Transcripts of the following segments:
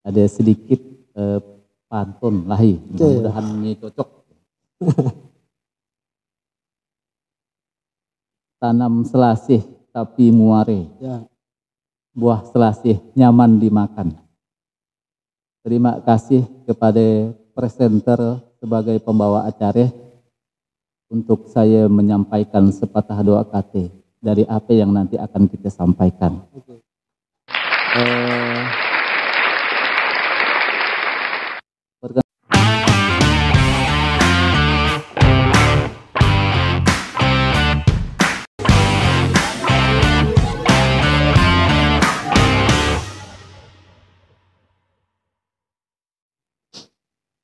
ada sedikit pantun lahi, mudah-mudahan ini cocok. Tanam selasih tapi muare, buah selasih nyaman dimakan. Terima kasih kepada presenter sebagai pembawa acara untuk saya menyampaikan sepatah doa kate dari apa yang nanti akan kita sampaikan.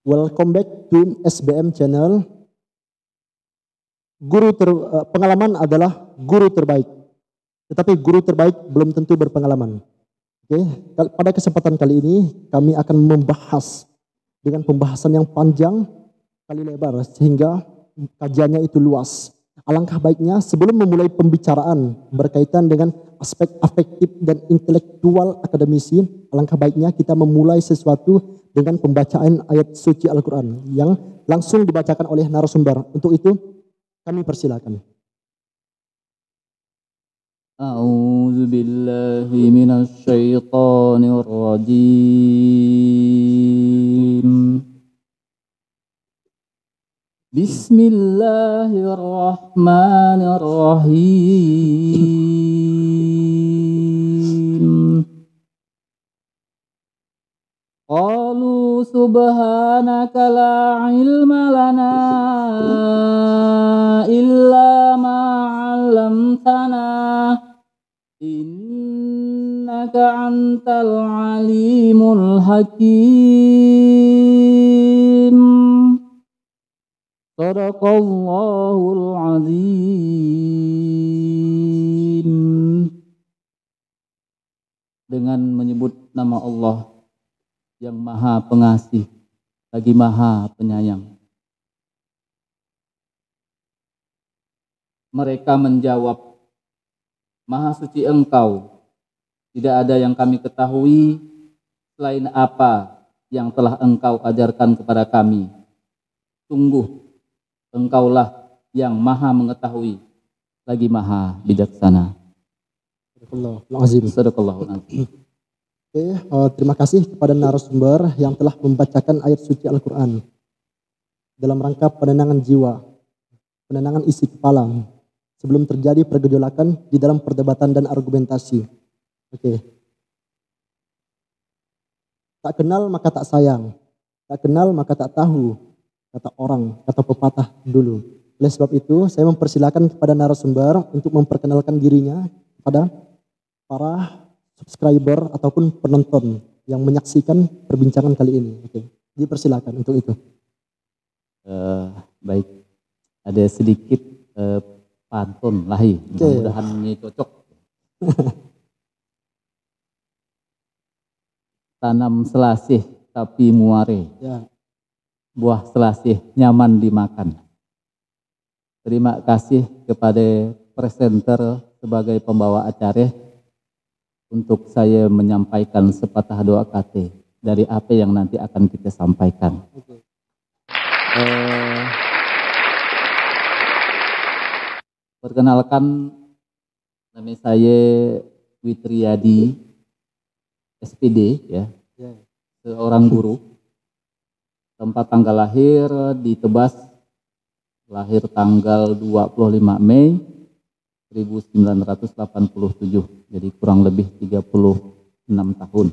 Welcome back to SBM channel. Pengalaman adalah guru terbaik. Tetapi guru terbaik belum tentu berpengalaman. Oke, pada kesempatan kali ini kami akan membahas dengan pembahasan yang panjang kali lebar sehingga kajiannya itu luas. Alangkah baiknya sebelum memulai pembicaraan berkaitan dengan aspek afektif dan intelektual akademisi, alangkah baiknya kita memulai sesuatu dengan pembacaan ayat suci Al-Quran yang langsung dibacakan oleh narasumber. Untuk itu kami persilakan. A'udzu billahi minasy syaithanir rajim. Bismillahirrahmanirrahim. Qalu subhanaka la ilma lana illa ma 'allamtana innaka antal alimul hakim. Shadaqallahul azim. Dengan menyebut nama Allah yang maha pengasih lagi maha penyayang. Mereka menjawab, Maha suci Engkau, tidak ada yang kami ketahui selain apa yang telah Engkau ajarkan kepada kami. Sungguh Engkaulah yang maha mengetahui lagi maha bijaksana. Sadaqallahul azim. Oke, terima kasih kepada narasumber yang telah membacakan ayat suci Al-Quran dalam rangka penenangan jiwa, penenangan isi kepala sebelum terjadi pergejolakan di dalam perdebatan dan argumentasi. Oke. Tak kenal maka tak sayang, tak kenal maka tak tahu, kata orang, kata pepatah dulu. Oleh sebab itu, saya mempersilakan kepada narasumber untuk memperkenalkan dirinya kepada para subscriber ataupun penonton yang menyaksikan perbincangan kali ini. Oke, dipersilakan untuk itu. Baik, ada sedikit pantun lahi, mudah-mudahan ini cocok. Tanam selasih tapi muare, buah selasih nyaman dimakan. Terima kasih kepada presenter sebagai pembawa acara untuk saya menyampaikan sepatah doa kate dari apa yang nanti akan kita sampaikan. Perkenalkan, nama saya Witriadi SPD, ya, seorang guru. Tempat tanggal lahir di Tebas, lahir tanggal 25 Mei 1987, jadi kurang lebih 36 tahun.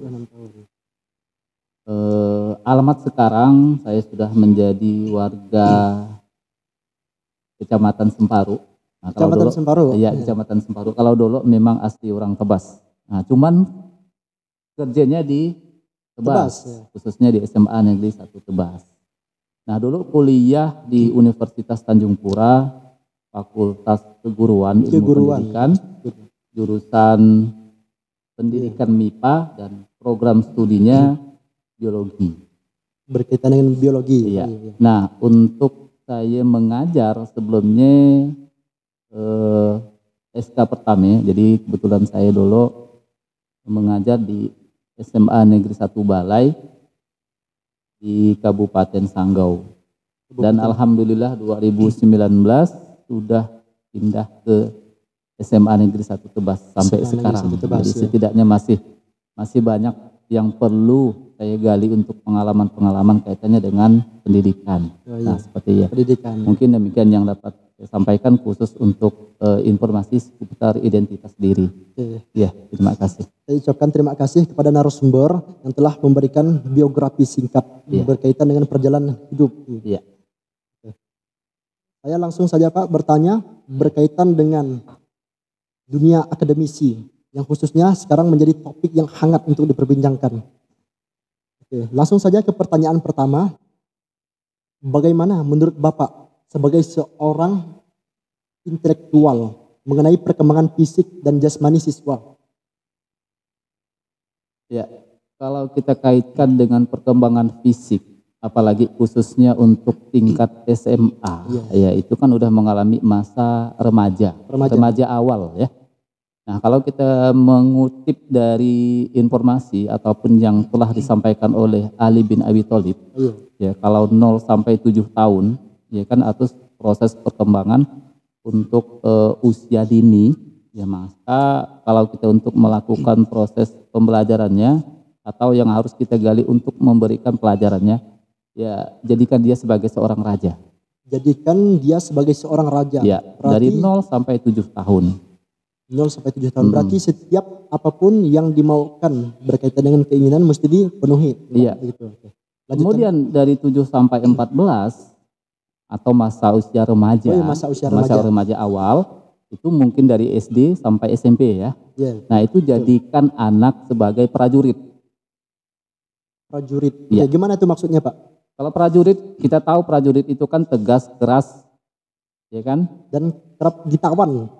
Alamat sekarang saya sudah menjadi warga Kecamatan Semparu. Nah, Kecamatan Semparu? Iya, Kecamatan Semparu. Kalau dulu memang asli orang Tebas. Nah, cuman kerjanya di Tebas, khususnya di SMA Negeri 1 Tebas. Nah, dulu kuliah di Universitas Tanjung Pura, Fakultas Keguruan, Ilmu Pendidikan, jurusan Pendidikan MIPA dan program studinya biologi. Berkaitan dengan biologi. Iya. Nah, untuk saya mengajar sebelumnya SK pertama, jadi kebetulan saya dulu mengajar di SMA Negeri 1 Balai di Kabupaten Sanggau. Dan alhamdulillah 2019 sudah pindah ke SMA Negeri 1 Tebas sampai sekarang. Jadi setidaknya masih banyak yang perlu saya gali untuk pengalaman-pengalaman kaitannya dengan pendidikan. Nah, seperti ya. Pendidikan. Mungkin demikian yang dapat saya sampaikan khusus untuk informasi seputar identitas diri. Ya, terima kasih. Saya ucapkan terima kasih kepada narasumber yang telah memberikan biografi singkat berkaitan dengan perjalanan hidup. Iya. Saya langsung saja Pak bertanya berkaitan dengan dunia akademisi yang khususnya sekarang menjadi topik yang hangat untuk diperbincangkan. Oke, langsung saja ke pertanyaan pertama. Bagaimana menurut Bapak sebagai seorang intelektual mengenai perkembangan fisik dan jasmani siswa? Ya, kalau kita kaitkan dengan perkembangan fisik, apalagi khususnya untuk tingkat SMA, ya itu kan udah mengalami masa remaja awal ya. Nah, kalau kita mengutip dari informasi ataupun yang telah disampaikan oleh Ali bin Abi Thalib, ya kalau 0 sampai 7 tahun, ya kan atau proses perkembangan untuk usia dini, ya maka kalau kita untuk melakukan proses pembelajarannya atau yang harus kita gali untuk memberikan pelajarannya, ya jadikan dia sebagai seorang raja. Jadikan dia sebagai seorang raja. Ya, dari 0 sampai 7 tahun. 0 sampai 7 tahun. Berarti setiap apapun yang dimaukan berkaitan dengan keinginan mesti dipenuhi. Iya. Gitu. Kemudian dari 7 sampai 14 atau masa usia remaja. Masa remaja awal itu mungkin dari SD sampai SMP ya. Nah, itu jadikan anak sebagai prajurit. Prajurit. Ya. Gimana itu maksudnya, Pak? Kalau prajurit, kita tahu prajurit itu kan tegas, keras, ya kan? Dan kerap ditawan.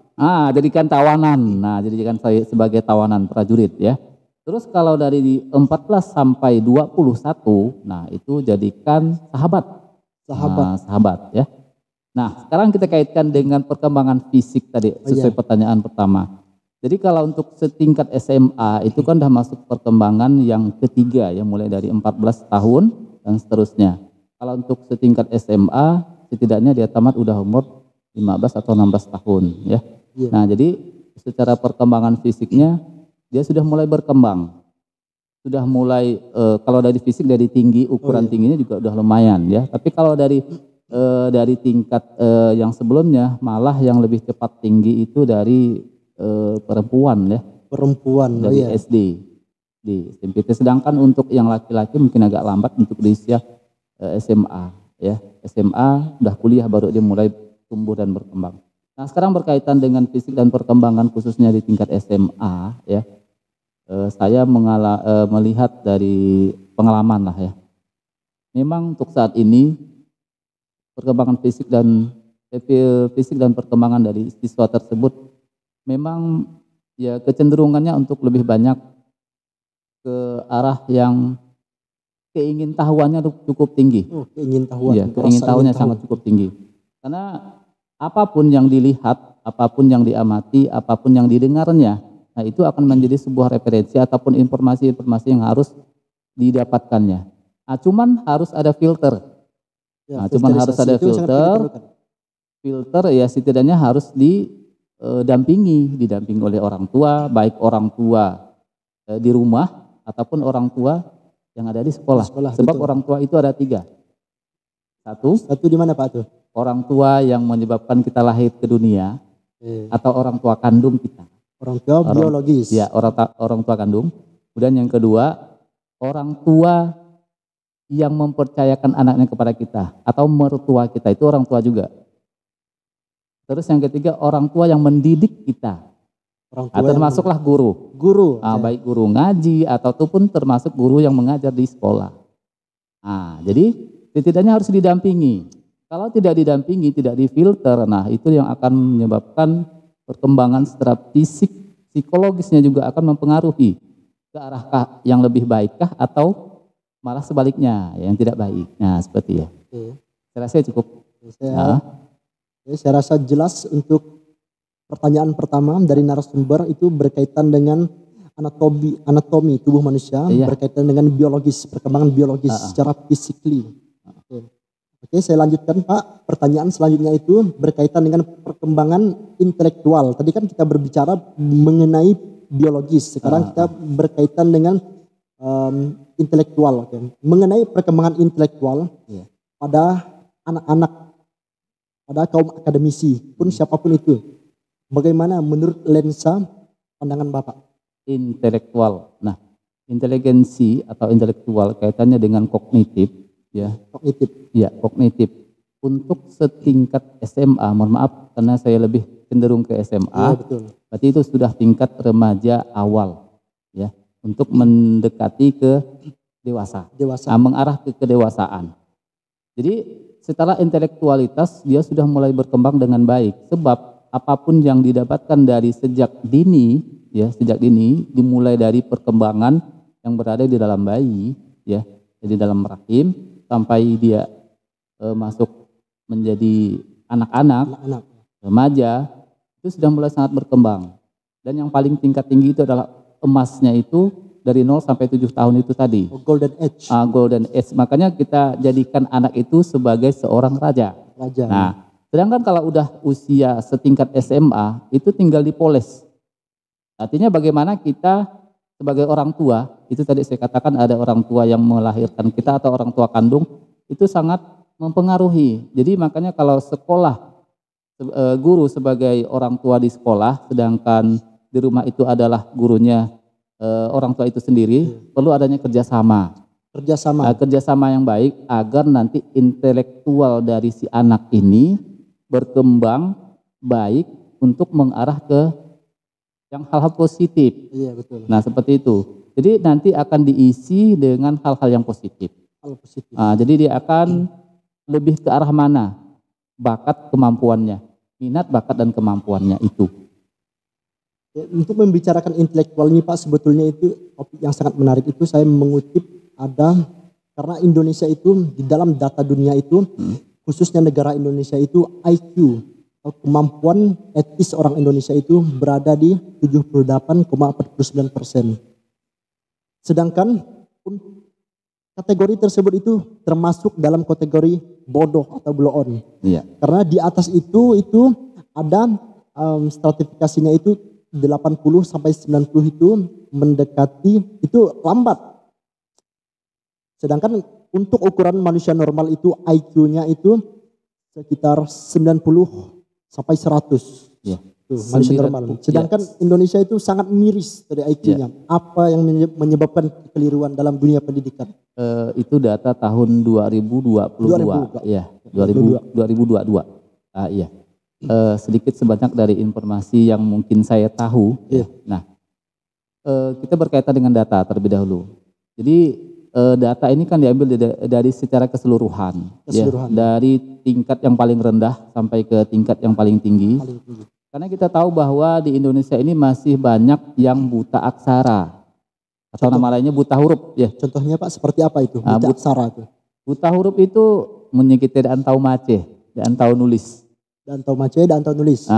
Jadikan tawanan. Nah, jadikan saya sebagai tawanan prajurit ya. Terus kalau dari 14 sampai 21, nah itu jadikan sahabat. Sahabat ya. Nah, sekarang kita kaitkan dengan perkembangan fisik tadi sesuai pertanyaan pertama. Jadi kalau untuk setingkat SMA itu kan sudah masuk perkembangan yang ketiga ya, mulai dari 14 tahun dan seterusnya. Kalau untuk setingkat SMA setidaknya dia tamat udah umur 15 atau 16 tahun ya. Nah, jadi secara perkembangan fisiknya dia sudah mulai berkembang. Sudah mulai kalau dari fisik dari tinggi, ukuran tingginya juga udah lumayan ya. Tapi kalau dari tingkat yang sebelumnya malah yang lebih cepat tinggi itu dari perempuan ya. Perempuan dari SD di SMP. Sedangkan untuk yang laki-laki mungkin agak lambat untuk di usia SMA ya. SMA udah kuliah baru dia mulai tumbuh dan berkembang. Nah, sekarang berkaitan dengan fisik dan perkembangan khususnya di tingkat SMA ya. Saya melihat dari pengalaman lah ya. Memang untuk saat ini perkembangan fisik dan perkembangan dari siswa tersebut memang ya kecenderungannya untuk lebih banyak ke arah yang keingintahuannya cukup tinggi. Keingintahuan. Ya, keingintahuannya sangat cukup tinggi. Karena apapun yang dilihat, apapun yang diamati, apapun yang didengarnya, nah itu akan menjadi sebuah referensi ataupun informasi-informasi yang harus didapatkannya. Nah, cuman harus ada filter. Filter ya setidaknya harus didampingi oleh orang tua, baik orang tua di rumah ataupun orang tua yang ada di sekolah. Sebab betul. Orang tua itu ada 3. Satu di mana Pak tuh? Orang tua yang menyebabkan kita lahir ke dunia atau orang tua kandung kita. Orang tua biologis. Ya, orang tua kandung. Kemudian yang kedua, orang tua yang mempercayakan anaknya kepada kita atau mertua kita, itu orang tua juga. Terus yang ketiga, orang tua yang mendidik kita. Termasuklah guru. Baik guru ngaji ataupun termasuk guru yang mengajar di sekolah. Jadi setidaknya harus didampingi. Kalau tidak didampingi, tidak difilter, nah itu yang akan menyebabkan perkembangan secara fisik, psikologisnya juga akan mempengaruhi ke arah yang lebih baikkah atau malah sebaliknya yang tidak baik. Nah, seperti ya. Saya rasa cukup. Saya rasa jelas untuk pertanyaan pertama dari narasumber itu berkaitan dengan anatomi tubuh manusia, Iya. berkaitan dengan biologis, perkembangan biologis secara physically. Oke, saya lanjutkan Pak. Pertanyaan selanjutnya itu berkaitan dengan perkembangan intelektual. Tadi kan kita berbicara mengenai biologis, sekarang kita berkaitan dengan intelektual. Oke. Mengenai perkembangan intelektual pada anak-anak, pada kaum akademisi pun siapapun itu, bagaimana menurut lensa pandangan Bapak? Intelektual. Nah, inteligensi atau intelektual kaitannya dengan kognitif, ya. Kognitif. Ya, kognitif. Untuk setingkat SMA, mohon maaf karena saya lebih cenderung ke SMA. Ya, betul. Berarti itu sudah tingkat remaja awal, ya, untuk mendekati ke dewasa. Dewasa. Mengarah ke kedewasaan. Jadi setelah intelektualitas dia sudah mulai berkembang dengan baik, sebab apapun yang didapatkan dari sejak dini, ya, sejak dini dimulai dari perkembangan yang berada di dalam bayi, ya, jadi dalam rahim sampai dia masuk menjadi anak-anak, remaja, itu sudah mulai sangat berkembang. Dan yang paling tingkat tinggi itu adalah emasnya itu dari 0 sampai 7 tahun itu tadi. Golden age. Golden age. Makanya kita jadikan anak itu sebagai seorang raja. Nah, sedangkan kalau udah usia setingkat SMA, itu tinggal dipoles. Artinya bagaimana kita sebagai orang tua, itu tadi saya katakan ada orang tua yang melahirkan kita atau orang tua kandung, itu sangat mempengaruhi. Jadi makanya kalau sekolah, guru sebagai orang tua di sekolah, sedangkan di rumah itu adalah gurunya orang tua itu sendiri, perlu adanya kerjasama. Kerjasama yang baik agar nanti intelektual dari si anak ini berkembang baik untuk mengarah ke yang hal-hal positif. Iya, betul. Nah, seperti itu. Jadi nanti akan diisi dengan hal-hal yang positif. Jadi dia akan lebih ke arah mana? Bakat, kemampuannya. Minat, bakat, dan kemampuannya itu. Untuk membicarakan intelektual ini Pak, sebetulnya itu topik yang sangat menarik. Itu saya mengutip karena Indonesia itu di dalam data dunia itu, khususnya negara Indonesia itu IQ atau kemampuan etis orang Indonesia itu berada di 78,49%. Sedangkan kategori tersebut itu termasuk dalam kategori bodoh atau blow on. Iya. Karena di atas itu ada stratifikasinya itu 80 sampai 90 itu mendekati, itu lambat. Sedangkan untuk ukuran manusia normal itu IQ-nya itu sekitar 90 sampai 100. Ya. Manusia normal. Sedangkan Indonesia itu sangat miris dari IQ-nya. Apa yang menyebabkan kekeliruan dalam dunia pendidikan? Itu data tahun 2022. Ya, 2022. Iya. Sedikit sebanyak dari informasi yang mungkin saya tahu. Iya. Nah, kita berkaitan dengan data terlebih dahulu. Jadi data ini kan diambil dari secara keseluruhan. Ya, dari tingkat yang paling rendah sampai ke tingkat yang paling tinggi. Karena kita tahu bahwa di Indonesia ini masih banyak yang buta aksara. Atau nama lainnya buta huruf. Ya. Contohnya Pak seperti apa itu? Buta aksara itu. Buta huruf itu menyekiti dan tahu mace, dan tahu nulis. Dan tahu mace, dan tahu nulis.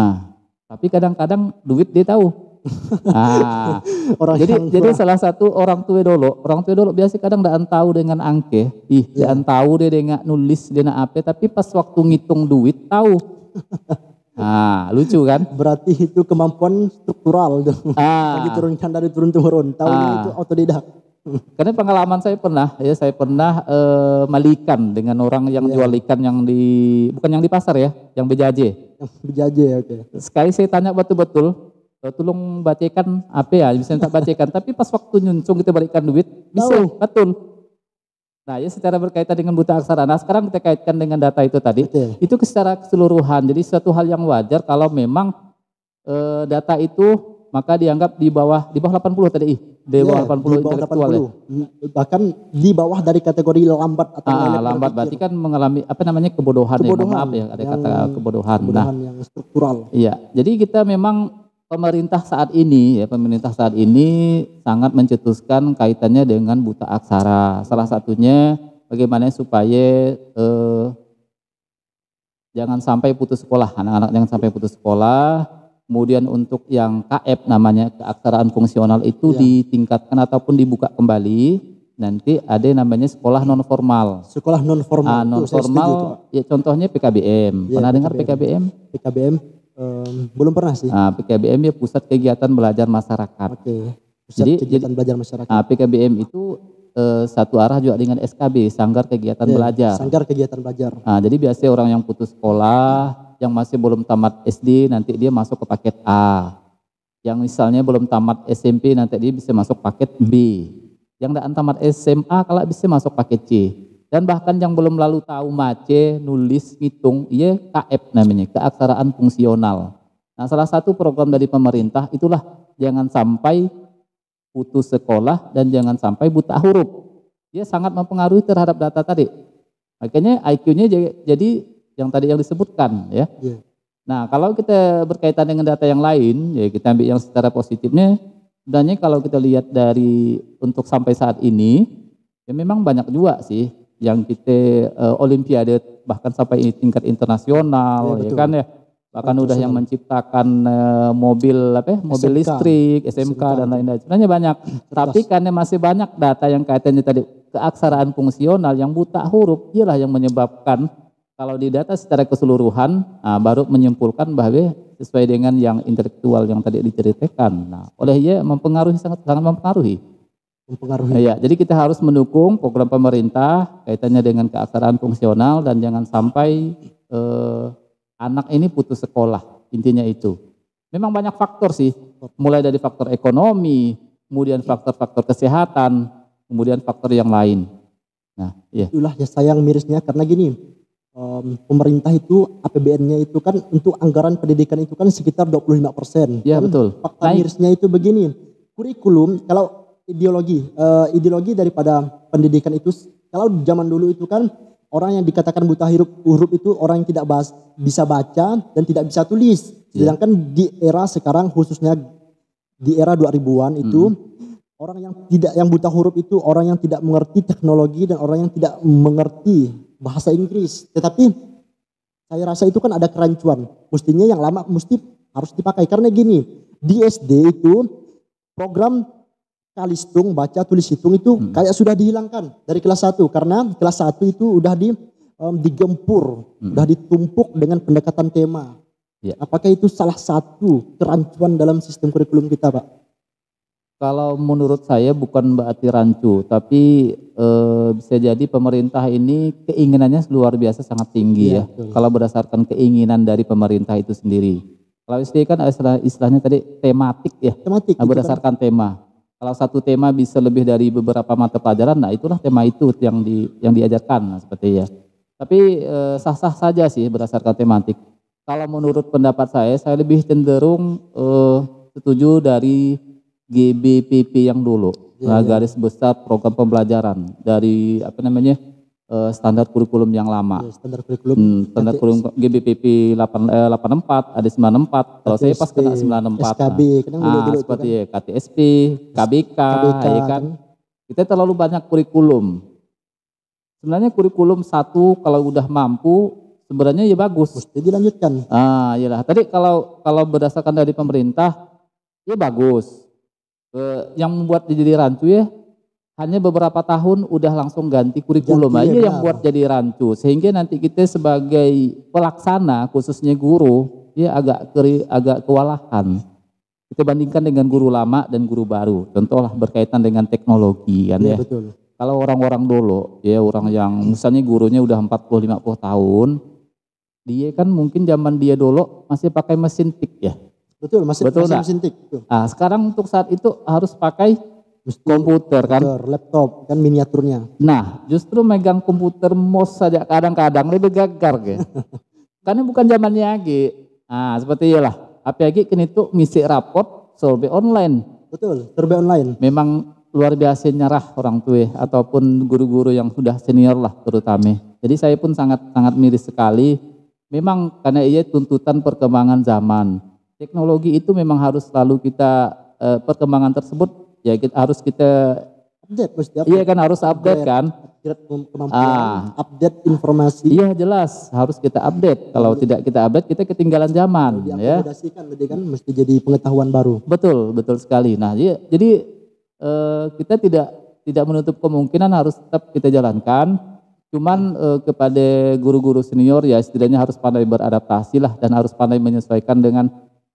Tapi kadang-kadang duit dia tahu. Jadi salah satu orang tua dulu biasa kadang daan tahu dengan angke, daan tahu dia dengan nulis dia apa, tapi pas waktu ngitung duit tahu. Lucu kan? Berarti itu kemampuan struktural dong. Diturunkan dari turun-temurun. Tahu itu otodidak. Karena pengalaman saya pernah malikan dengan orang yang jual ikan yang bukan yang di pasar ya, yang bejaje. Oke. Sekali saya tanya betul-betul, tolong bacakan apa ya, bisa tak bacakan, tapi pas waktu nyuncung kita berikan duit, bisa, betul. Nah, ya secara berkaitan dengan buta aksara. Nah, sekarang kita kaitkan dengan data itu tadi. Betul. Itu secara keseluruhan. Jadi suatu hal yang wajar kalau memang data itu maka dianggap di bawah 80 tadi. Di bawah 80 intelektual. Ya. Bahkan di bawah dari kategori lambat atau lambat berarti kan mengalami kebodohan. Ya, maaf ya, ada kata kebodohan. Kebodohan yang struktural. Iya. Jadi kita memang pemerintah saat ini sangat mencetuskan kaitannya dengan buta aksara. Salah satunya bagaimana supaya jangan sampai putus sekolah, anak-anak jangan sampai putus sekolah. Kemudian untuk yang KF namanya keaksaraan fungsional itu ditingkatkan ataupun dibuka kembali. Nanti ada namanya sekolah non formal. Sekolah non formal. Non formal ya contohnya PKBM. Pernah dengar PKBM? PKBM belum pernah sih. PKBM ya pusat kegiatan belajar masyarakat. Oke. Pusat kegiatan belajar masyarakat. PKBM itu satu arah juga dengan SKB, Sanggar Kegiatan Belajar. Sanggar Kegiatan Belajar. Jadi biasanya orang yang putus sekolah, yang masih belum tamat SD, nanti dia masuk ke paket A. Yang misalnya belum tamat SMP, nanti dia bisa masuk paket B. Yang tidak tamat SMA, kalau bisa masuk paket C. Dan bahkan yang belum lalu tahu mace, nulis, ngitung, iya KF namanya, keaksaraan fungsional. Nah, salah satu program dari pemerintah itulah jangan sampai putus sekolah dan jangan sampai buta huruf. Dia sangat mempengaruhi terhadap data tadi. Makanya IQ-nya jadi yang tadi yang disebutkan ya. Nah, kalau kita berkaitan dengan data yang lain, ya kita ambil yang secara positifnya. Sebenarnya kalau kita lihat dari untuk sampai saat ini, ya memang banyak juga sih yang kita olimpiade bahkan sampai tingkat internasional, ya kan ya. Bahkan udah yang menciptakan mobil mobil listrik, SMK dan lain-lain. Sebenarnya banyak. Tapi karena masih banyak data yang kaitannya tadi keaksaraan fungsional yang buta huruf, ialah yang menyebabkan kalau di data secara keseluruhan baru menyimpulkan bahwa sesuai dengan yang intelektual yang tadi diceritakan. Nah, oleh ia mempengaruhi sangat mempengaruhi. Ya, jadi kita harus mendukung program pemerintah kaitannya dengan keaksaraan fungsional dan jangan sampai anak ini putus sekolah, intinya itu. Memang banyak faktor sih, mulai dari faktor ekonomi, kemudian faktor-faktor kesehatan, kemudian faktor yang lain. Nah, iya. Itulah ya sayang mirisnya karena gini, pemerintah itu APBN-nya itu kan untuk anggaran pendidikan itu kan sekitar 25%. Iya, betul. Fakta mirisnya itu begini, kurikulum kalau ideologi daripada pendidikan itu, kalau zaman dulu itu kan orang yang dikatakan buta huruf itu orang yang tidak bisa baca dan tidak bisa tulis. Sedangkan di era sekarang khususnya di era 2000-an itu orang yang buta huruf itu orang yang tidak mengerti teknologi dan orang yang tidak mengerti bahasa Inggris. Tetapi saya rasa itu kan ada kerancuan. Mestinya yang lama harus dipakai karena gini, di SD itu program Kalistung, baca, tulis, hitung itu kayak sudah dihilangkan dari kelas 1 karena kelas 1 itu udah digempur, udah ditumpuk dengan pendekatan tema. Ya. Apakah itu salah satu kerancuan dalam sistem kurikulum kita, Pak? Kalau menurut saya bukan berarti rancu, tapi bisa jadi pemerintah ini keinginannya luar biasa sangat tinggi ya. Kalau berdasarkan keinginan dari pemerintah itu sendiri. Kalau SD kan istilahnya tadi tematik ya, berdasarkan tema. Kalau satu tema bisa lebih dari beberapa mata pelajaran, nah itulah tema itu yang diajarkan, nah, seperti ya. Tapi sah-sah saja sih berdasarkan tematik. Kalau menurut pendapat saya lebih cenderung setuju dari GBPP yang dulu, garis besar program pembelajaran dari standar kurikulum yang lama. Standar kurikulum. Standar kurikulum GBPP 84, ada 94. Kalau saya pas kena 94. SKB, seperti ya, KTSP, KBK, ya kan. Kita terlalu banyak kurikulum. Sebenarnya kurikulum satu kalau udah mampu, sebenarnya ya bagus. Mesti dilanjutkan. Iyalah. Tadi kalau berdasarkan dari pemerintah, ya bagus. Yang membuat jadi rancu ya, hanya beberapa tahun udah langsung ganti kurikulum aja yang buat jadi rancu, sehingga nanti kita sebagai pelaksana khususnya guru ya agak kewalahan. Kita bandingkan dengan guru lama dan guru baru, contohlah berkaitan dengan teknologi kan ya. Betul. Kalau orang-orang dulu ya orang yang misalnya gurunya udah 40-50 tahun, dia kan mungkin zaman dia dulu masih pakai mesin tik ya. Betul, masih mesin tik. Sekarang untuk saat itu harus pakai komputer kan, laptop kan miniaturnya. Nah, justru megang komputer mouse saja kadang-kadang lebih gagar gitu. Karena bukan zamannya lagi. Seperti itulah. Apalagi kini tuh ngisi raport survei online. Betul, survei online. Memang luar biasa nyerah orang tua ataupun guru-guru yang sudah senior lah terutama. Jadi saya pun sangat miris sekali. Memang karena ia tuntutan perkembangan zaman. Teknologi itu memang harus selalu kita perkembangan tersebut ya harus kita update, mesti update. Iya kan harus update kan. Kemampuan, update informasi. Iya jelas harus kita update. Kalau tidak kita update kita ketinggalan zaman ya. Diakomodasikan tadi kan mesti jadi pengetahuan baru. Betul sekali. Nah jadi kita tidak menutup kemungkinan harus tetap kita jalankan. Cuman kepada guru-guru senior ya setidaknya harus pandai beradaptasi lah dan harus pandai menyesuaikan dengan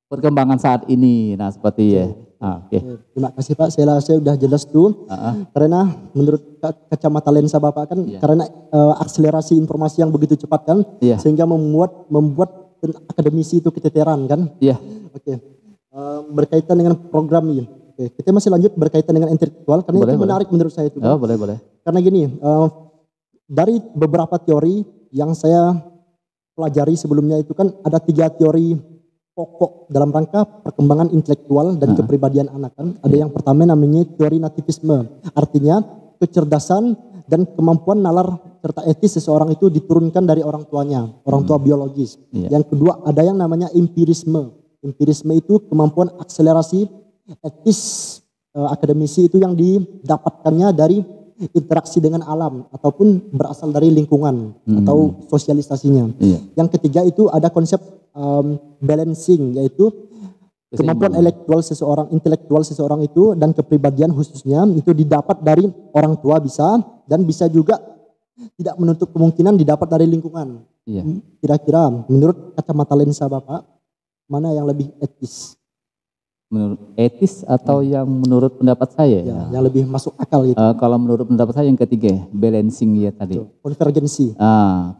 perkembangan saat ini. Nah seperti ya. Oke. Terima kasih Pak, saya rasa sudah jelas tuh. Karena menurut kacamata lensa Bapak kan karena akselerasi informasi yang begitu cepat kan, sehingga membuat akademisi itu keteteran kan. Iya. Oke. Berkaitan dengan program ini. Oke. Kita masih lanjut berkaitan dengan intelektual karena itu menarik menurut saya itu. Oh, boleh. Karena gini, dari beberapa teori yang saya pelajari sebelumnya itu kan ada 3 teori pokok dalam rangka perkembangan intelektual dan kepribadian anak kan. Ada yang pertama namanya teori nativisme. Artinya kecerdasan dan kemampuan nalar serta etis seseorang itu diturunkan dari orang tuanya, orang tua biologis. Yang kedua ada yang namanya empirisme. Empirisme itu kemampuan akselerasi etis akademisi itu yang didapatkannya dari interaksi dengan alam ataupun berasal dari lingkungan atau sosialisasinya. Yang ketiga itu ada konsep balancing, yaitu kemampuan intelektual seseorang itu dan kepribadian khususnya itu didapat dari orang tua bisa dan bisa juga tidak menutup kemungkinan didapat dari lingkungan. Kira-kira menurut kacamata lensa Bapak mana yang lebih etis? Menurut etis atau yang menurut pendapat saya? Yang lebih masuk akal gitu. Kalau menurut pendapat saya yang ketiga, balancing ya tadi. Konvergensi.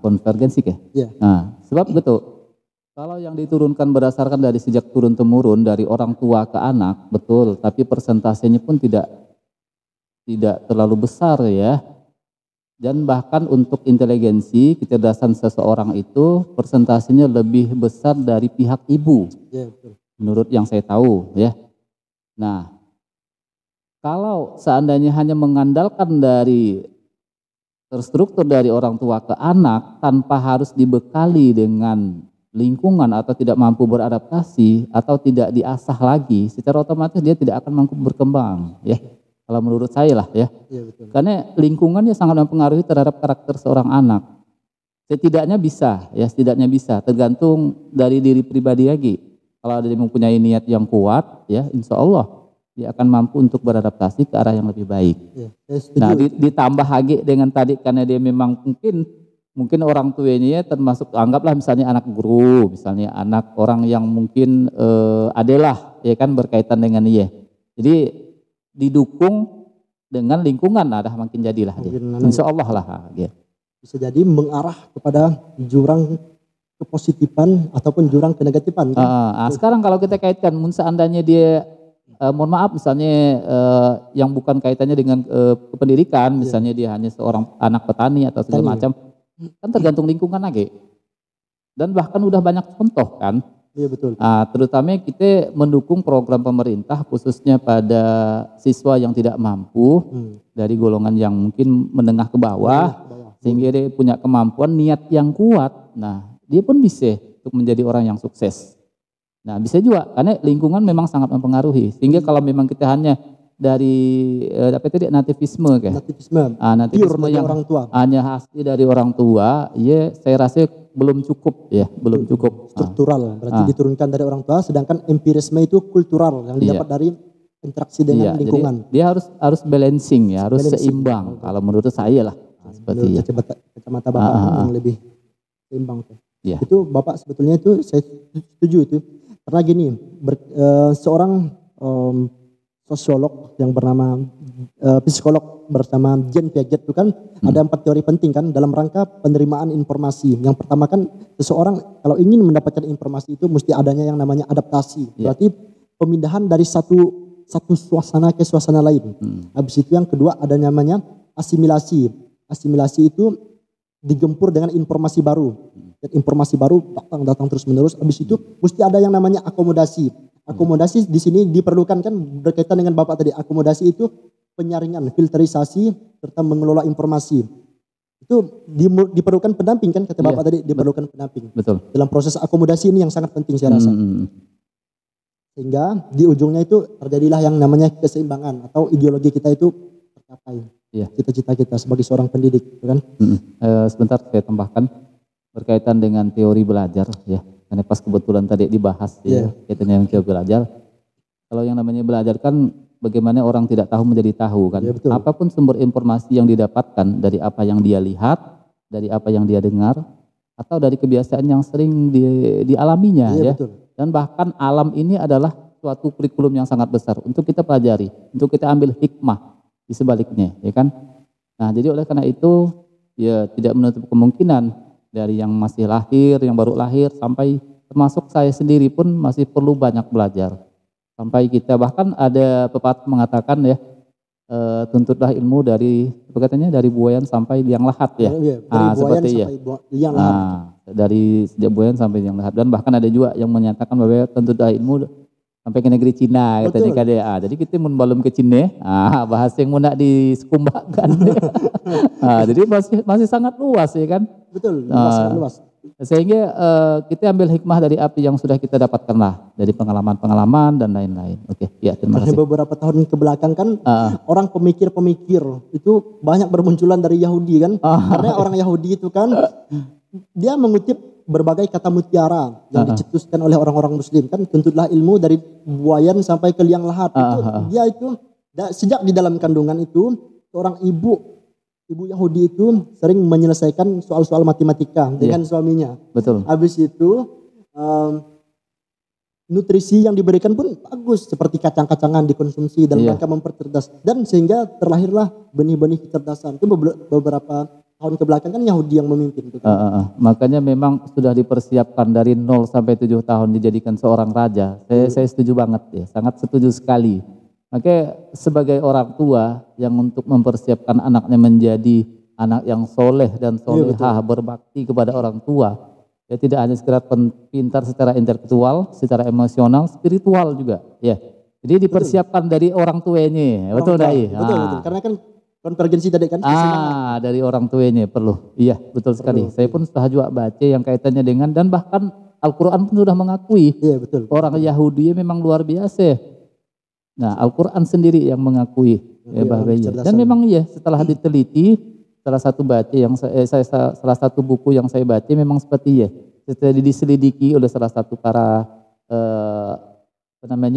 Konvergensi ke? Sebab betul. Kalau yang diturunkan berdasarkan dari sejak turun temurun dari orang tua ke anak, betul. Tapi persentasenya pun tidak terlalu besar ya. Dan bahkan untuk inteligensi, kecerdasan seseorang itu persentasenya lebih besar dari pihak ibu. Betul. Menurut yang saya tahu ya. Nah, kalau seandainya hanya mengandalkan dari terstruktur dari orang tua ke anak tanpa harus dibekali dengan lingkungan atau tidak mampu beradaptasi atau tidak diasah lagi, secara otomatis dia tidak akan mampu berkembang ya. Kalau menurut saya lah ya. Betul. Karena lingkungannya sangat mempengaruhi terhadap karakter seorang anak. Setidaknya bisa tergantung dari diri pribadi lagi. Kalau dia mempunyai niat yang kuat, ya insya Allah dia akan mampu untuk beradaptasi ke arah yang lebih baik. Nah ditambah lagi dengan tadi karena dia memang mungkin orang tuanya termasuk anggaplah misalnya anak guru, misalnya anak orang yang mungkin adalah ya kan berkaitan dengan dia. Jadi didukung dengan lingkungan, ada makin jadilah dia. Insya Allah lah. Ya. Bisa jadi mengarah kepada jurang kepositifan ataupun jurang kenegatifan. Sekarang kalau kita kaitkan, seandainya dia, mohon maaf misalnya yang bukan kaitannya dengan kependidikan, misalnya dia hanya seorang anak petani atau segala macam, kan tergantung lingkungan lagi. Dan bahkan udah banyak contoh kan. Iya betul. Terutama kita mendukung program pemerintah khususnya pada siswa yang tidak mampu dari golongan yang mungkin menengah ke bawah, sehingga dia punya kemampuan niat yang kuat. Nah dia pun bisa untuk menjadi orang yang sukses. Nah bisa juga karena lingkungan memang sangat mempengaruhi. Sehingga kalau memang kita hanya dari nativisme nativisme yang orang tua. Hanya hasil dari orang tua, ya saya rasa belum cukup ya, belum cukup. Struktural berarti diturunkan dari orang tua, sedangkan empirisme itu kultural yang didapat dari interaksi dengan lingkungan. Jadi dia harus balancing ya, harus seimbang. Kalau menurut saya lah. Seperti kacamata Bapak yang lebih seimbang. Itu Bapak sebetulnya itu saya setuju itu. Karena gini, seorang sosiolog yang bernama psikolog bersama Jean Piaget itu kan ada 4 teori penting kan dalam rangka penerimaan informasi. Yang pertama kan seseorang kalau ingin mendapatkan informasi itu mesti adanya yang namanya adaptasi. Berarti pemindahan dari satu suasana ke suasana lain. Habis itu yang kedua ada namanya asimilasi. Asimilasi itu digempur dengan informasi baru. Dan informasi baru datang terus menerus. Habis itu mesti ada yang namanya akomodasi. Akomodasi di sini diperlukan kan berkaitan dengan Bapak tadi. Akomodasi itu penyaringan, filterisasi serta mengelola informasi. Itu diperlukan pendamping kan kata Bapak tadi, diperlukan pendamping. Betul. Dalam proses akomodasi ini yang sangat penting saya rasa. Sehingga di ujungnya itu terjadilah yang namanya keseimbangan atau ideologi kita itu capai Iya. cita-cita kita sebagai seorang pendidik, kan? Sebentar saya tambahkan berkaitan dengan teori belajar ya. Karena pas kebetulan tadi dibahas ya, kaitannya yang teori belajar. Kalau yang namanya belajar kan bagaimana orang tidak tahu menjadi tahu kan. Betul. Apapun sumber informasi yang didapatkan dari apa yang dia lihat, dari apa yang dia dengar, atau dari kebiasaan yang sering dialaminya ya. Betul. Dan bahkan alam ini adalah suatu kurikulum yang sangat besar untuk kita pelajari, untuk kita ambil hikmah di sebaliknya, ya kan? Nah, jadi oleh karena itu ya tidak menutup kemungkinan dari yang masih lahir, yang baru lahir sampai termasuk saya sendiri pun masih perlu banyak belajar. Sampai kita bahkan ada pepatah mengatakan ya, tuntutlah ilmu dari apa katanya dari buayan sampai liang lahat ya. Dari buayan sampai liang lahat. Dari sejak buayan sampai liang lahat, dan bahkan ada juga yang menyatakan bahwa tuntutlah ilmu sampai ke negeri Cina katanya kan ya. Jadi kita balum ke Cina, bahasa yang mudah disekumbakkan. Jadi masih sangat luas ya kan. Betul, sangat luas. Sehingga kita ambil hikmah dari apa yang sudah kita dapatkan lah, dari pengalaman-pengalaman dan lain-lain. Oke, ya terima kasih. Beberapa tahun ke belakang kan orang pemikir-pemikir itu banyak bermunculan dari Yahudi kan. Karena orang Yahudi itu kan dia mengutip berbagai kata mutiara yang dicetuskan oleh orang-orang Muslim kan. Tuntutlah ilmu dari buayan sampai ke liang lahat. Dia itu sejak di dalam kandungan itu seorang ibu Yahudi itu sering menyelesaikan soal-soal matematika dengan suaminya. Betul. Habis itu nutrisi yang diberikan pun bagus, seperti kacang-kacangan dikonsumsi dalam rangka mempercerdas, dan sehingga terlahirlah benih-benih kecerdasan. Itu beberapa tahun ke belakang kan Yahudi yang memimpin. Makanya memang sudah dipersiapkan dari 0 sampai 7 tahun dijadikan seorang raja. Saya setuju banget ya, sangat setuju sekali. Makanya sebagai orang tua yang untuk mempersiapkan anaknya menjadi anak yang soleh dan solehah, berbakti kepada orang tua, ya tidak hanya sekedar pintar secara intelektual, secara emosional, spiritual juga, ya. Jadi dipersiapkan dari orang tuanya, betul Dai? Betul. Karena kan konvergensi tadi kan. Dari orang tuanya perlu, iya betul sekali. Saya pun sudah juga baca yang kaitannya dengan, dan bahkan Al-Quran pun sudah mengakui, orang Yahudi memang luar biasa. Nah, Al-Quran sendiri yang mengakui bahwanya. Dan memang setelah diteliti, salah satu buku yang saya baca memang seperti setelah diselidiki oleh salah satu para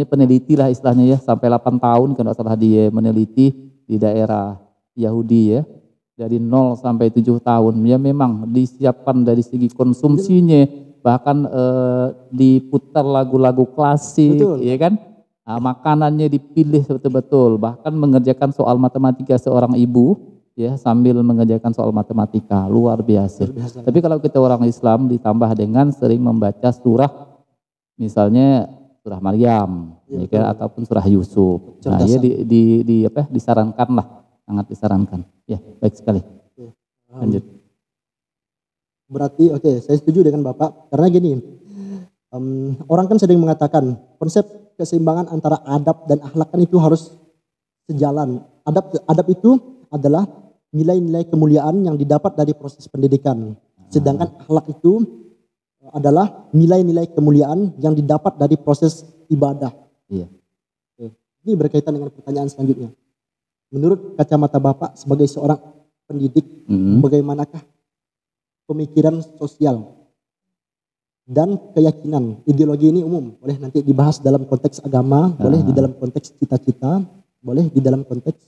peneliti lah istilahnya sampai 8 tahun kalau salah dia meneliti di daerah Yahudi dari 0 sampai 7 tahun memang disiapkan dari segi konsumsinya, bahkan diputar lagu-lagu klasik, ya kan? Makanannya dipilih betul-betul, bahkan mengerjakan soal matematika seorang ibu sambil mengerjakan soal matematika, luar biasa. Tapi kalau kita orang Islam ditambah dengan sering membaca surah, misalnya surah Maryam, ataupun surah Yusuf, disarankan lah, sangat disarankan. Ya, baik sekali. Lanjut. Berarti saya setuju dengan Bapak, karena gini, orang kan sering mengatakan konsep keseimbangan antara adab dan akhlak kan itu harus sejalan. Adab itu adalah nilai-nilai kemuliaan yang didapat dari proses pendidikan. Sedangkan akhlak itu adalah nilai-nilai kemuliaan yang didapat dari proses ibadah. Ini berkaitan dengan pertanyaan selanjutnya. Menurut kacamata Bapak sebagai seorang pendidik, bagaimanakah pemikiran sosial dan keyakinan, ideologi ini umum, boleh nanti dibahas dalam konteks agama, boleh di dalam konteks cita-cita, boleh di dalam konteks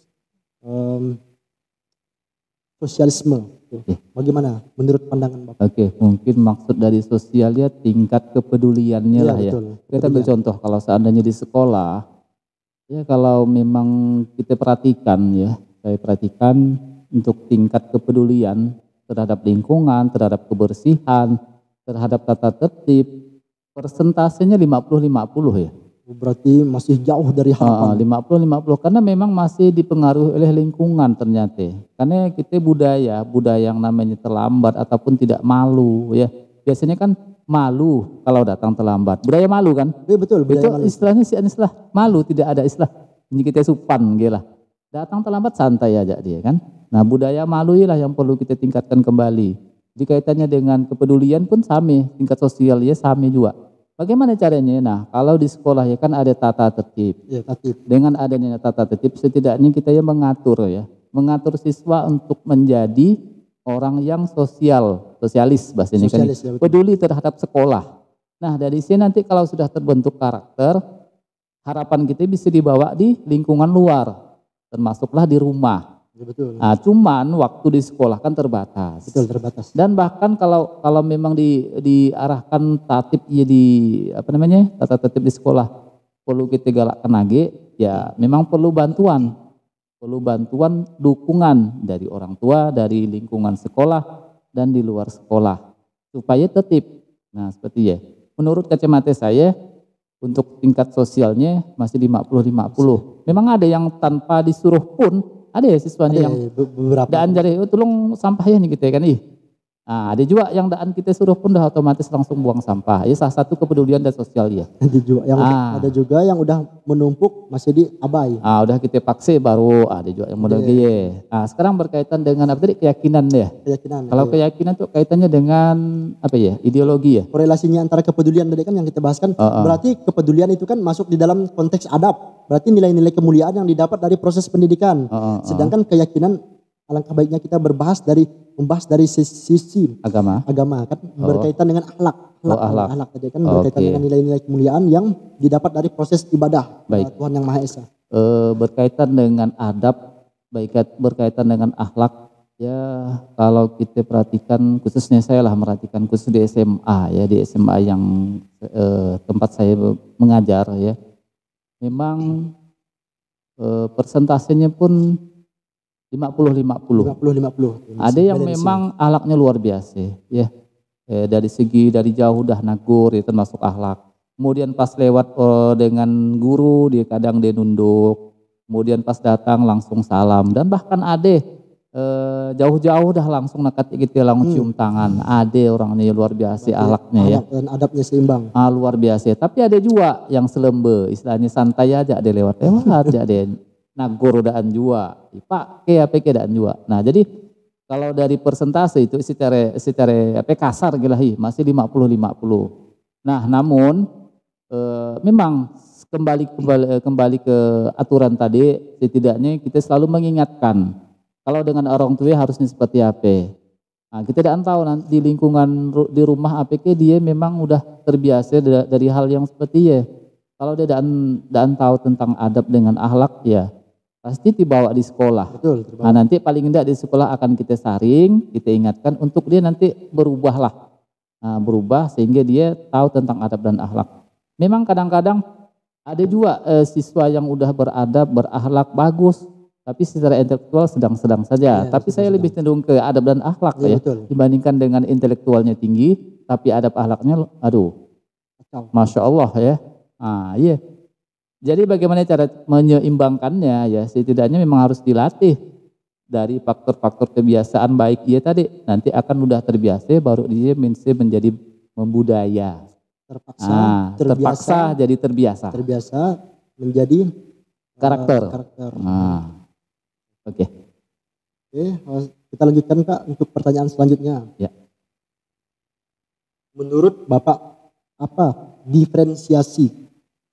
sosialisme. Bagaimana menurut pandangan Bapak? Mungkin maksud dari sosialnya tingkat kepeduliannya lah ya. Kita ambil contoh kalau seandainya di sekolah, kalau memang kita perhatikan saya perhatikan untuk tingkat kepedulian terhadap lingkungan, terhadap kebersihan, terhadap tata tertib, persentasenya 50-50 Berarti masih jauh dari harapan. 50-50 karena memang masih dipengaruhi oleh lingkungan ternyata. Karena kita budaya yang namanya terlambat ataupun tidak malu Biasanya kan malu kalau datang terlambat. Budaya malu kan? Betul. Itu istilahnya istilah malu, tidak ada istilah. Ini kita supan gila. Datang terlambat santai aja dia kan. Nah, budaya malu lah yang perlu kita tingkatkan kembali. Di kaitannya dengan kepedulian pun sama, tingkat sosial sama juga. Bagaimana caranya? Nah, kalau di sekolah ya kan ada tata tertib. Ya, tatip. Dengan adanya tata tertib, setidaknya kita ya mengatur siswa untuk menjadi orang yang sosialis bahasa ini kan, Sosialis, ya, betul. peduli terhadap sekolah. Nah, dari sini nanti kalau sudah terbentuk karakter, harapan kita bisa dibawa di lingkungan luar, termasuklah di rumah. Ya, betul. Nah, cuman waktu di sekolah kan terbatas. Betul, terbatas. Dan bahkan kalau memang diarahkan tatip ya tata tertib di sekolah perlu kita galakkan lagi, ya memang perlu bantuan dukungan dari orang tua, dari lingkungan sekolah dan di luar sekolah supaya tertib. Nah, seperti ya. Menurut kacamata saya untuk tingkat sosialnya masih 50-50. Memang ada yang tanpa disuruh pun ada ya siswanya yang beberapa daan jadi tolong sampahnya nih gitu ya kan. Nah, ada juga yang daan kita suruh pun udah otomatis langsung buang sampah. Ya salah satu kepedulian dan sosial ya. Ada juga yang udah menumpuk masih diabai. Udah kita paksa baru ada juga yang model geye. Nah, sekarang berkaitan dengan apa tadi keyakinan ya. Kalau keyakinan tuh kaitannya dengan apa ya? Ideologi ya. Korelasinya antara kepedulian tadi kan yang kita bahas kan. Berarti kepedulian itu kan masuk di dalam konteks adab. Berarti nilai-nilai kemuliaan yang didapat dari proses pendidikan. Sedangkan keyakinan alangkah baiknya kita membahas dari sisi agama kan berkaitan dengan akhlak tadi kan berkaitan dengan nilai-nilai kemuliaan yang didapat dari proses ibadah Tuhan Yang Maha Esa. Berkaitan dengan adab, berkaitan dengan akhlak ya, kalau kita perhatikan, khususnya saya lah merhatikan khusus di SMA ya, di SMA yang tempat saya mengajar ya, memang persentasenya pun 50-50. Ada yang memang akhlaknya luar biasa ya. Dari jauh udah nagur ya, termasuk akhlak. Kemudian pas lewat dengan guru dia kadang dia nunduk. Kemudian pas datang langsung salam, dan bahkan ada jauh-jauh dah langsung nakat gitu langsung cium tangan. Ada orangnya luar biasa akhlaknya ya. Dan adabnya seimbang. Luar biasa. Tapi ada juga yang selembe, istilahnya santai aja ada lewat-lewat aja ada. Nagur daan jua, pakai apa daan jua. Nah, jadi kalau dari persentase itu secara kasar gila masih 50-50. Nah, namun memang kembali ke aturan tadi, setidaknya kita selalu mengingatkan kalau dengan orang tua harusnya seperti apa. Nah, kita tidak tahu nanti di lingkungan di rumah APK dia memang udah terbiasa dari hal yang seperti ya. Kalau dia dan tahu tentang adab dengan akhlak ya pasti dibawa di sekolah. Betul, nah, nanti paling tidak di sekolah akan kita saring, kita ingatkan untuk dia nanti berubahlah. Nah, berubah sehingga dia tahu tentang adab dan akhlak. Memang kadang-kadang ada juga siswa yang udah beradab, berakhlak bagus, tapi secara intelektual sedang-sedang saja. Tapi saya lebih cenderung ke adab dan akhlak ya, dibandingkan dengan intelektualnya tinggi, tapi adab akhlaknya, masya Allah ya. Iya. Jadi bagaimana cara menyeimbangkannya ya, setidaknya memang harus dilatih dari faktor-faktor kebiasaan baik dia tadi, nanti akan udah terbiasa baru dia menjadi membudaya. Terpaksa jadi terbiasa. Terbiasa menjadi karakter. Oke, kita lanjutkan Kak untuk pertanyaan selanjutnya. Ya. Menurut Bapak apa diferensiasi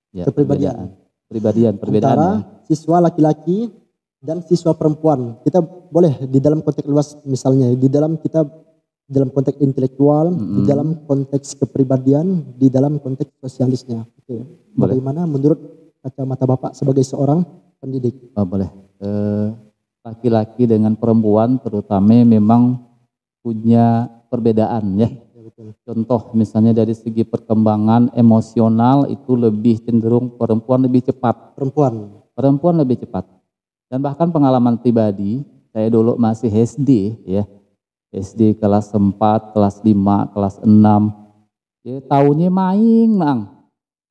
kepribadian perbedaan antara siswa laki-laki dan siswa perempuan? Kita boleh di dalam konteks luas, misalnya di dalam konteks intelektual, di dalam konteks kepribadian, di dalam konteks sosialisnya. Bagaimana menurut kacamata Bapak sebagai seorang pendidik? Boleh. Laki-laki dengan perempuan terutama memang punya perbedaan ya. Contoh misalnya dari segi perkembangan emosional itu lebih cenderung perempuan lebih cepat. Perempuan lebih cepat. Dan bahkan pengalaman pribadi, saya dulu masih SD ya. SD kelas 4, kelas 5, kelas 6. Ya tahunnya main,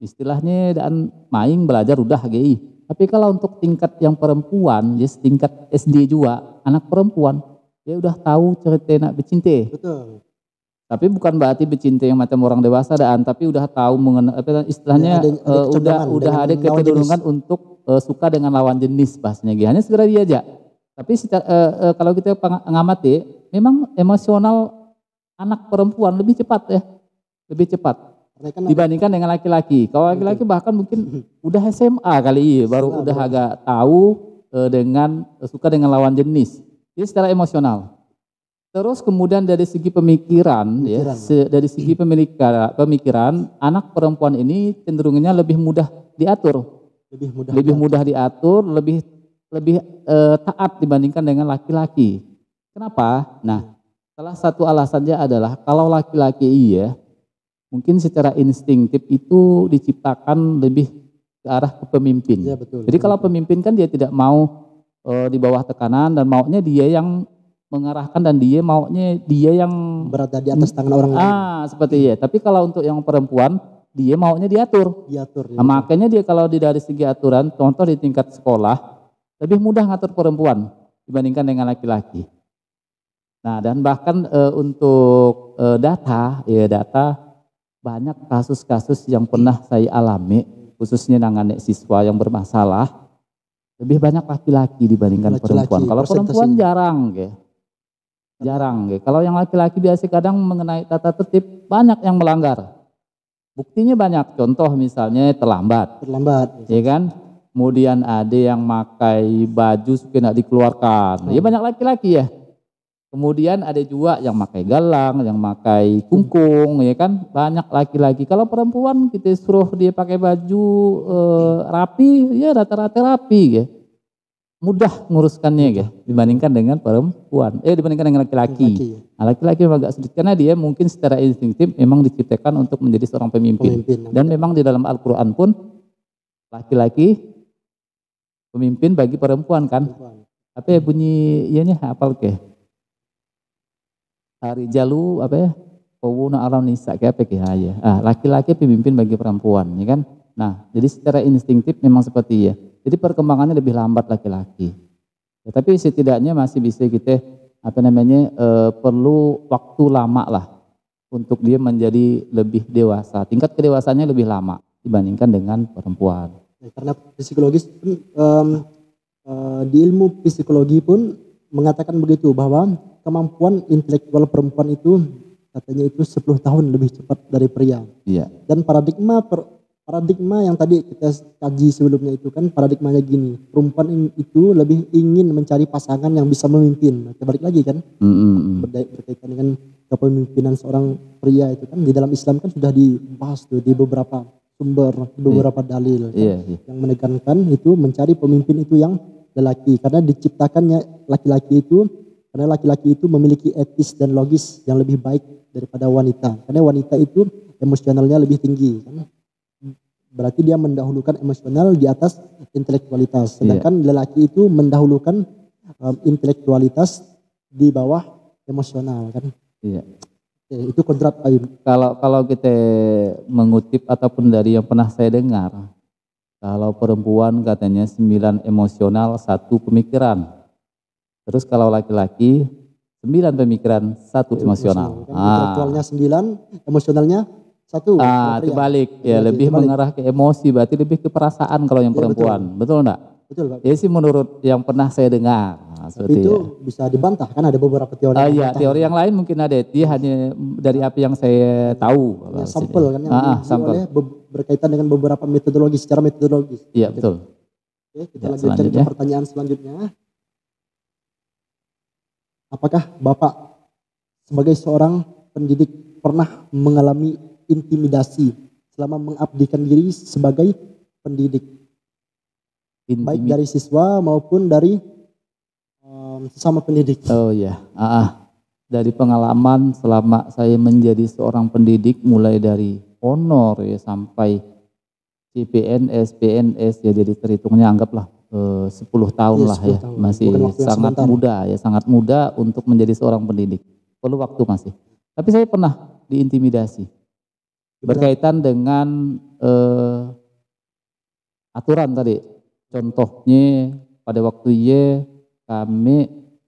istilahnya dan main belajar udah GI. Tapi kalau untuk tingkat yang perempuan, ya tingkat SD juga, anak perempuan, dia udah tahu cerita nak bercinta. Betul. Tapi bukan berarti bercinta yang macam orang dewasa tapi udah tahu istilahnya udah ada kecenderungan untuk suka dengan lawan jenis bahasanya. Hanya segera diajak. Tapi kalau kita mengamati, memang emosional anak perempuan lebih cepat ya, lebih cepat. Karena kan dibandingkan dengan laki-laki. Kalau laki-laki bahkan mungkin udah SMA kali ya, baru udah agak tahu suka dengan lawan jenis. Jadi secara emosional. Terus kemudian dari segi pemikiran. Ya, dari segi pemikiran, anak perempuan ini cenderungnya lebih mudah diatur. Lebih mudah diatur, lebih taat dibandingkan dengan laki-laki. Kenapa? Nah, salah satu alasannya adalah kalau laki-laki mungkin secara instinktif itu diciptakan lebih ke arah kepemimpin. Ya, betul. Jadi kalau pemimpin kan dia tidak mau di bawah tekanan dan maunya dia yang mengarahkan dan dia maunya dia yang berada di atas tangan orang lain. Seperti Tapi kalau untuk yang perempuan dia maunya diatur. Nah, makanya dia kalau dari segi aturan, contoh di tingkat sekolah lebih mudah ngatur perempuan dibandingkan dengan laki-laki. Nah, dan bahkan untuk data banyak kasus-kasus yang pernah saya alami, khususnya nangani siswa yang bermasalah, lebih banyak laki-laki dibandingkan perempuan. Kalau perempuan jarang. Kalau yang laki-laki biasa kadang mengenai tata tertib banyak yang melanggar. Buktinya banyak. Contoh misalnya terlambat, ya kan? Kemudian ada yang pakai baju supaya tidak dikeluarkan. Ya banyak laki-laki ya. Kemudian ada juga yang pakai galang, yang pakai kungkung, ya kan? Banyak laki-laki. Kalau perempuan kita suruh dia pakai baju rapi, ya rata-rata rapi, ya. Mudah nguruskannya, ya, dibandingkan dengan perempuan. Dibandingkan dengan laki-laki. Nah, laki-laki memang agak sulit karena dia mungkin secara instinktif memang diciptakan untuk menjadi seorang pemimpin. Dan memang di dalam Al-Quran pun laki-laki pemimpin bagi perempuan kan. Apa ya bunyi ianya hafal ke? Hari jalu apa ya? Qawwuna 'alan nisa kayak apa ya? Laki-laki pemimpin bagi perempuan, ya kan? Nah, jadi secara instingtif memang seperti ya. Jadi perkembangannya lebih lambat laki-laki. Ya, tapi setidaknya masih bisa kita perlu waktu lama lah untuk dia menjadi lebih dewasa. Tingkat kedewasannya lebih lama dibandingkan dengan perempuan. Ya, karena psikologis di ilmu psikologi pun mengatakan begitu bahwa kemampuan intelektual perempuan itu katanya itu 10 tahun lebih cepat dari pria. Iya. Dan paradigma yang tadi kita kaji sebelumnya itu kan paradigmanya gini, perempuan itu lebih ingin mencari pasangan yang bisa memimpin. Balik lagi kan, berkaitan dengan kepemimpinan seorang pria itu kan di dalam Islam kan sudah dibahas tuh di beberapa sumber, di beberapa dalil kan, yang menekankan itu mencari pemimpin itu yang lelaki karena diciptakannya laki-laki itu memiliki etis dan logis yang lebih baik daripada wanita. Karena wanita itu emosionalnya lebih tinggi kan. Berarti dia mendahulukan emosional di atas intelektualitas. Sedangkan lelaki itu mendahulukan intelektualitas di bawah emosional kan. Iya. Itu kodrat Ayub. Kalau kita mengutip ataupun dari yang pernah saya dengar, kalau perempuan katanya 9 emosional, 1 pemikiran. Terus kalau laki-laki 9 pemikiran, 1 emosional. Intelektualnya 9, emosionalnya 1. Terbalik ya, lebih mengarah ke emosi, berarti lebih ke perasaan kalau yang perempuan. Betul enggak? Betul, Pak. Ya sih menurut yang pernah saya dengar. Tapi itu bisa dibantah kan ada beberapa teori. Teori yang lain mungkin ada. Dia hanya dari apa yang saya tahu. Sampel kan yang sampel berkaitan dengan beberapa metodologi secara metodologis. Iya, betul. Oke, kita lanjutkan ke pertanyaan selanjutnya. Apakah Bapak sebagai seorang pendidik pernah mengalami intimidasi selama mengabdikan diri sebagai pendidik? Baik dari siswa maupun dari sesama pendidik. Oh ya, dari pengalaman selama saya menjadi seorang pendidik mulai dari honor ya sampai CPNS, PNS ya, jadi terhitungnya anggaplah 10 tahun lah ya, masih sangat muda untuk menjadi seorang pendidik. Perlu waktu masih. Tapi saya pernah diintimidasi berkaitan dengan aturan tadi. Contohnya pada waktu kami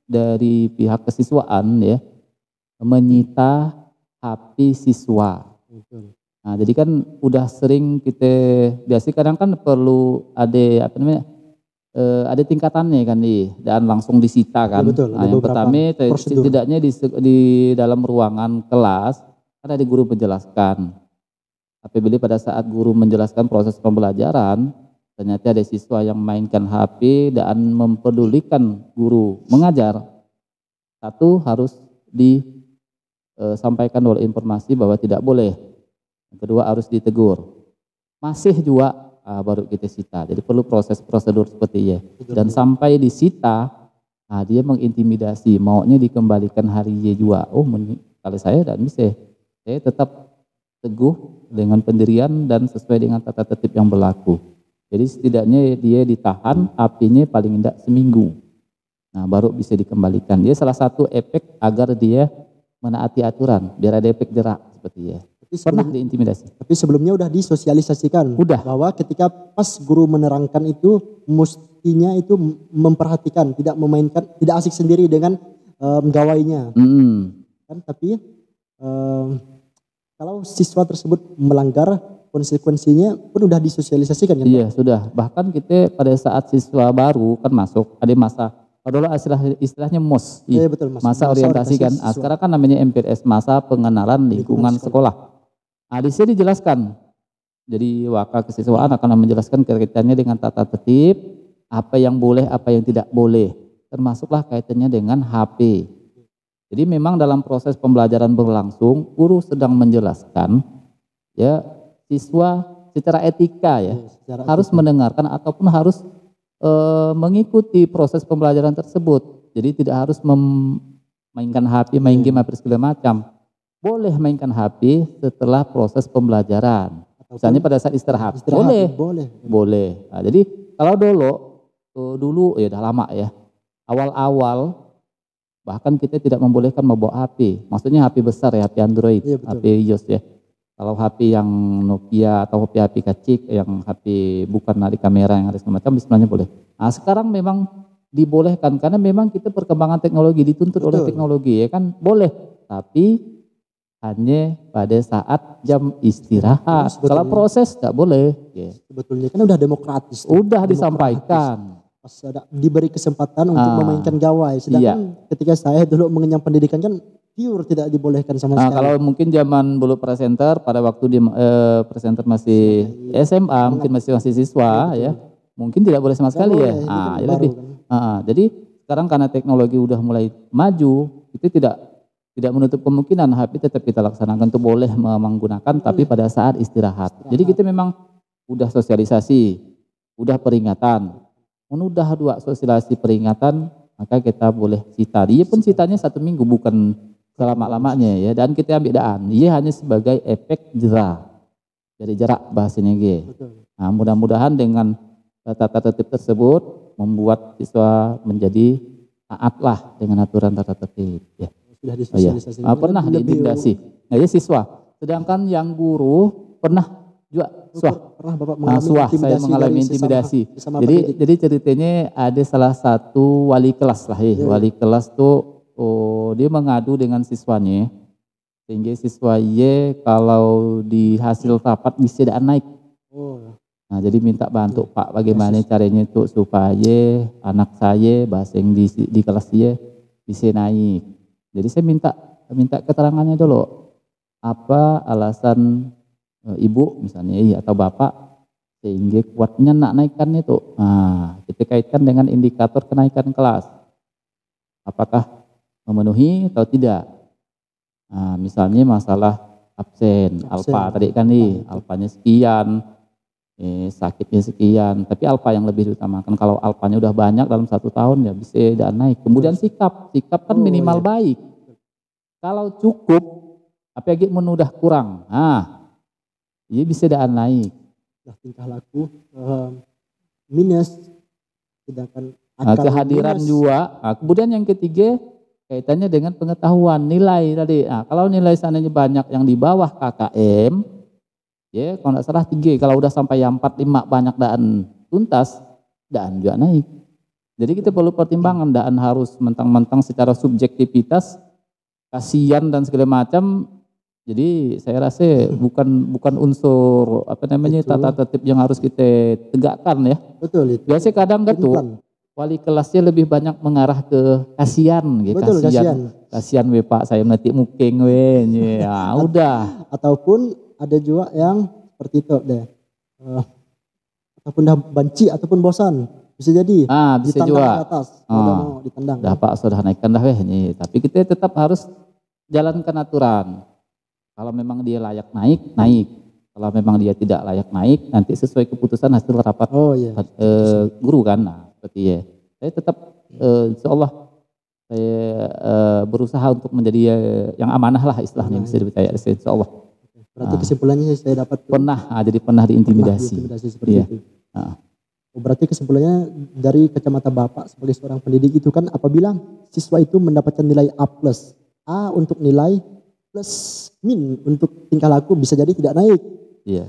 dari pihak kesiswaan ya menyita HP siswa. Nah, jadi kan udah sering kita biasa kadang kan perlu ada ada tingkatannya kan dan langsung disita kan. Ya, betul, nah, yang pertama setidaknya di dalam ruangan kelas kan ada guru menjelaskan. apabila pada saat guru menjelaskan proses pembelajaran, ternyata ada siswa yang mainkan HP dan mempedulikan guru mengajar, satu harus disampaikan oleh informasi bahwa tidak boleh. Yang kedua harus ditegur. Masih juga baru kita sita. Jadi perlu proses prosedur seperti itu. Dan sampai disita, dia mengintimidasi, maunya dikembalikan hari juga. Oh, kalau saya tidak bisa. Saya tetap teguh dengan pendirian dan sesuai dengan tata tertib yang berlaku. Jadi setidaknya dia ditahan, apinya paling tidak seminggu. Nah, baru bisa dikembalikan. Dia salah satu efek agar dia menaati aturan, biar ada efek jerak seperti ya. Pernah diintimidasi. Tapi sebelumnya udah disosialisasikan. Udah. Bahwa ketika pas guru menerangkan itu, mestinya itu memperhatikan, tidak memainkan, tidak asik sendiri dengan gawainya. Kan, tapi kalau siswa tersebut melanggar, konsekuensinya pun udah disosialisasikan kan? Iya, sudah. Bahkan kita pada saat siswa baru kan masuk, ada masa, kalau dulu istilahnya MOS, betul, masa orientasi kan. Sekarang kan namanya MPLS, masa pengenalan lingkungan sekolah. Di sini dijelaskan. Jadi waka kesiswaan akan menjelaskan kaitannya dengan tata tertib, apa yang boleh, apa yang tidak boleh. Termasuklah kaitannya dengan HP. Jadi memang dalam proses pembelajaran berlangsung, guru sedang menjelaskan, ya siswa secara etika ya, harus mendengarkan ataupun harus mengikuti proses pembelajaran tersebut. Jadi tidak harus memainkan HP, main game, apa segala macam. Boleh mainkan HP setelah proses pembelajaran. Misalnya pada saat istirahat. Boleh. Nah, jadi kalau dulu ya udah lama ya. Awal-awal bahkan kita tidak membolehkan membawa HP. Maksudnya HP besar ya, HP Android, HP iOS ya. Kalau HP yang Nokia atau HP kecil, yang HP bukan dari kamera yang ada semacam, sebenarnya boleh. Nah, sekarang memang dibolehkan karena memang kita perkembangan teknologi dituntut oleh teknologi ya kan, boleh. Tapi hanya pada saat jam istirahat. Kalau proses tidak boleh. Ya. Sebetulnya kan udah demokratis. Udah disampaikan. Pas ada diberi kesempatan untuk memainkan gawai. Sedangkan ketika saya dulu mengenyam pendidikan kan pure tidak dibolehkan sama sekali. Kalau mungkin zaman dulu presenter, pada waktu di presenter masih SMA, mungkin masih siswa ya, mungkin tidak boleh sama sekali ya. Jadi sekarang karena teknologi udah mulai maju, itu tidak menutup kemungkinan HP tetap kita laksanakan, itu boleh menggunakan tapi pada saat istirahat. Jadi kita memang udah sosialisasi, udah peringatan, udah dua sosialisasi peringatan, maka kita boleh sita. Dia pun sitanya 1 minggu bukan selama-lamanya ya, dan kita ambil daan. Dia hanya sebagai efek jerak, dari jarak bahasanya gitu. Nah, mudah-mudahan dengan tata tertib tersebut membuat siswa menjadi taatlah dengan aturan tata tertib ya. Sudah disosialisasi. Pernah diintimidasi. Nah, ya siswa. Sedangkan yang guru pernah juga pernah Bapak mengalami saya mengalami intimidasi. Jadi ceritanya ada salah satu wali kelas lah ya. Wali kelas tuh dia mengadu dengan siswanya. Sehingga siswa kalau di hasil rapat bisa tidak naik. Nah, jadi minta bantu Pak bagaimana caranya tuh supaya anak saya bahasa yang di kelas dia bisa naik. Jadi saya minta keterangannya dulu, apa alasan ibu misalnya atau bapak sehingga kuatnya nak naikkan itu. Nah, kita kaitkan dengan indikator kenaikan kelas, apakah memenuhi atau tidak. Nah, misalnya masalah absen. Alfa tadi kan alfanya sekian, sakitnya sekian, tapi alfa yang lebih diutamakan. Kalau alfanya udah banyak dalam 1 tahun ya bisa dan naik. Kemudian sikap kan minimal baik. Kalau cukup, apalagi udah kurang, dia bisa dan naik. Tingkah laku minus, sedangkan kehadiran minus. Juga. Kemudian yang ketiga kaitannya dengan pengetahuan nilai tadi. Kalau nilai sananya banyak yang di bawah KKM, ya kalau tidak salah 3, kalau udah sampai yang 4, 5 banyak dan tuntas, dan juga naik. Jadi kita perlu pertimbangan, dan harus mentang-mentang secara subjektivitas, kasihan dan segala macam. Jadi saya rasa bukan unsur tata tertib yang harus kita tegakkan ya. Betul itu. Biasanya kadang gitu, wali kelasnya lebih banyak mengarah ke kasihan, gitu. Kasihan we Pak, saya menetik muking we, ya udah. Ataupun ada juga yang seperti itu deh. Ataupun dah benci ataupun bosan. Bisa jadi. Bisa ditandang juga. ke atas. Udah mau ditandang. Dah Pak, sudah naikkan dah weh nih. Tapi kita tetap harus jalankan aturan. Kalau memang dia layak naik, naik. Kalau memang dia tidak layak naik, nanti sesuai keputusan hasil rapat guru kan. Nah, seperti ya. Saya tetap insya Allah saya berusaha untuk menjadi yang amanah lah istilahnya, bisa dipercaya insya Allah. Berarti kesimpulannya saya dapat pernah diintimidasi. Seperti itu. Berarti kesimpulannya dari kacamata Bapak sebagai seorang pendidik itu kan, apabila siswa itu mendapatkan nilai A+, A untuk nilai plus min untuk tingkah laku bisa jadi tidak naik. Iya.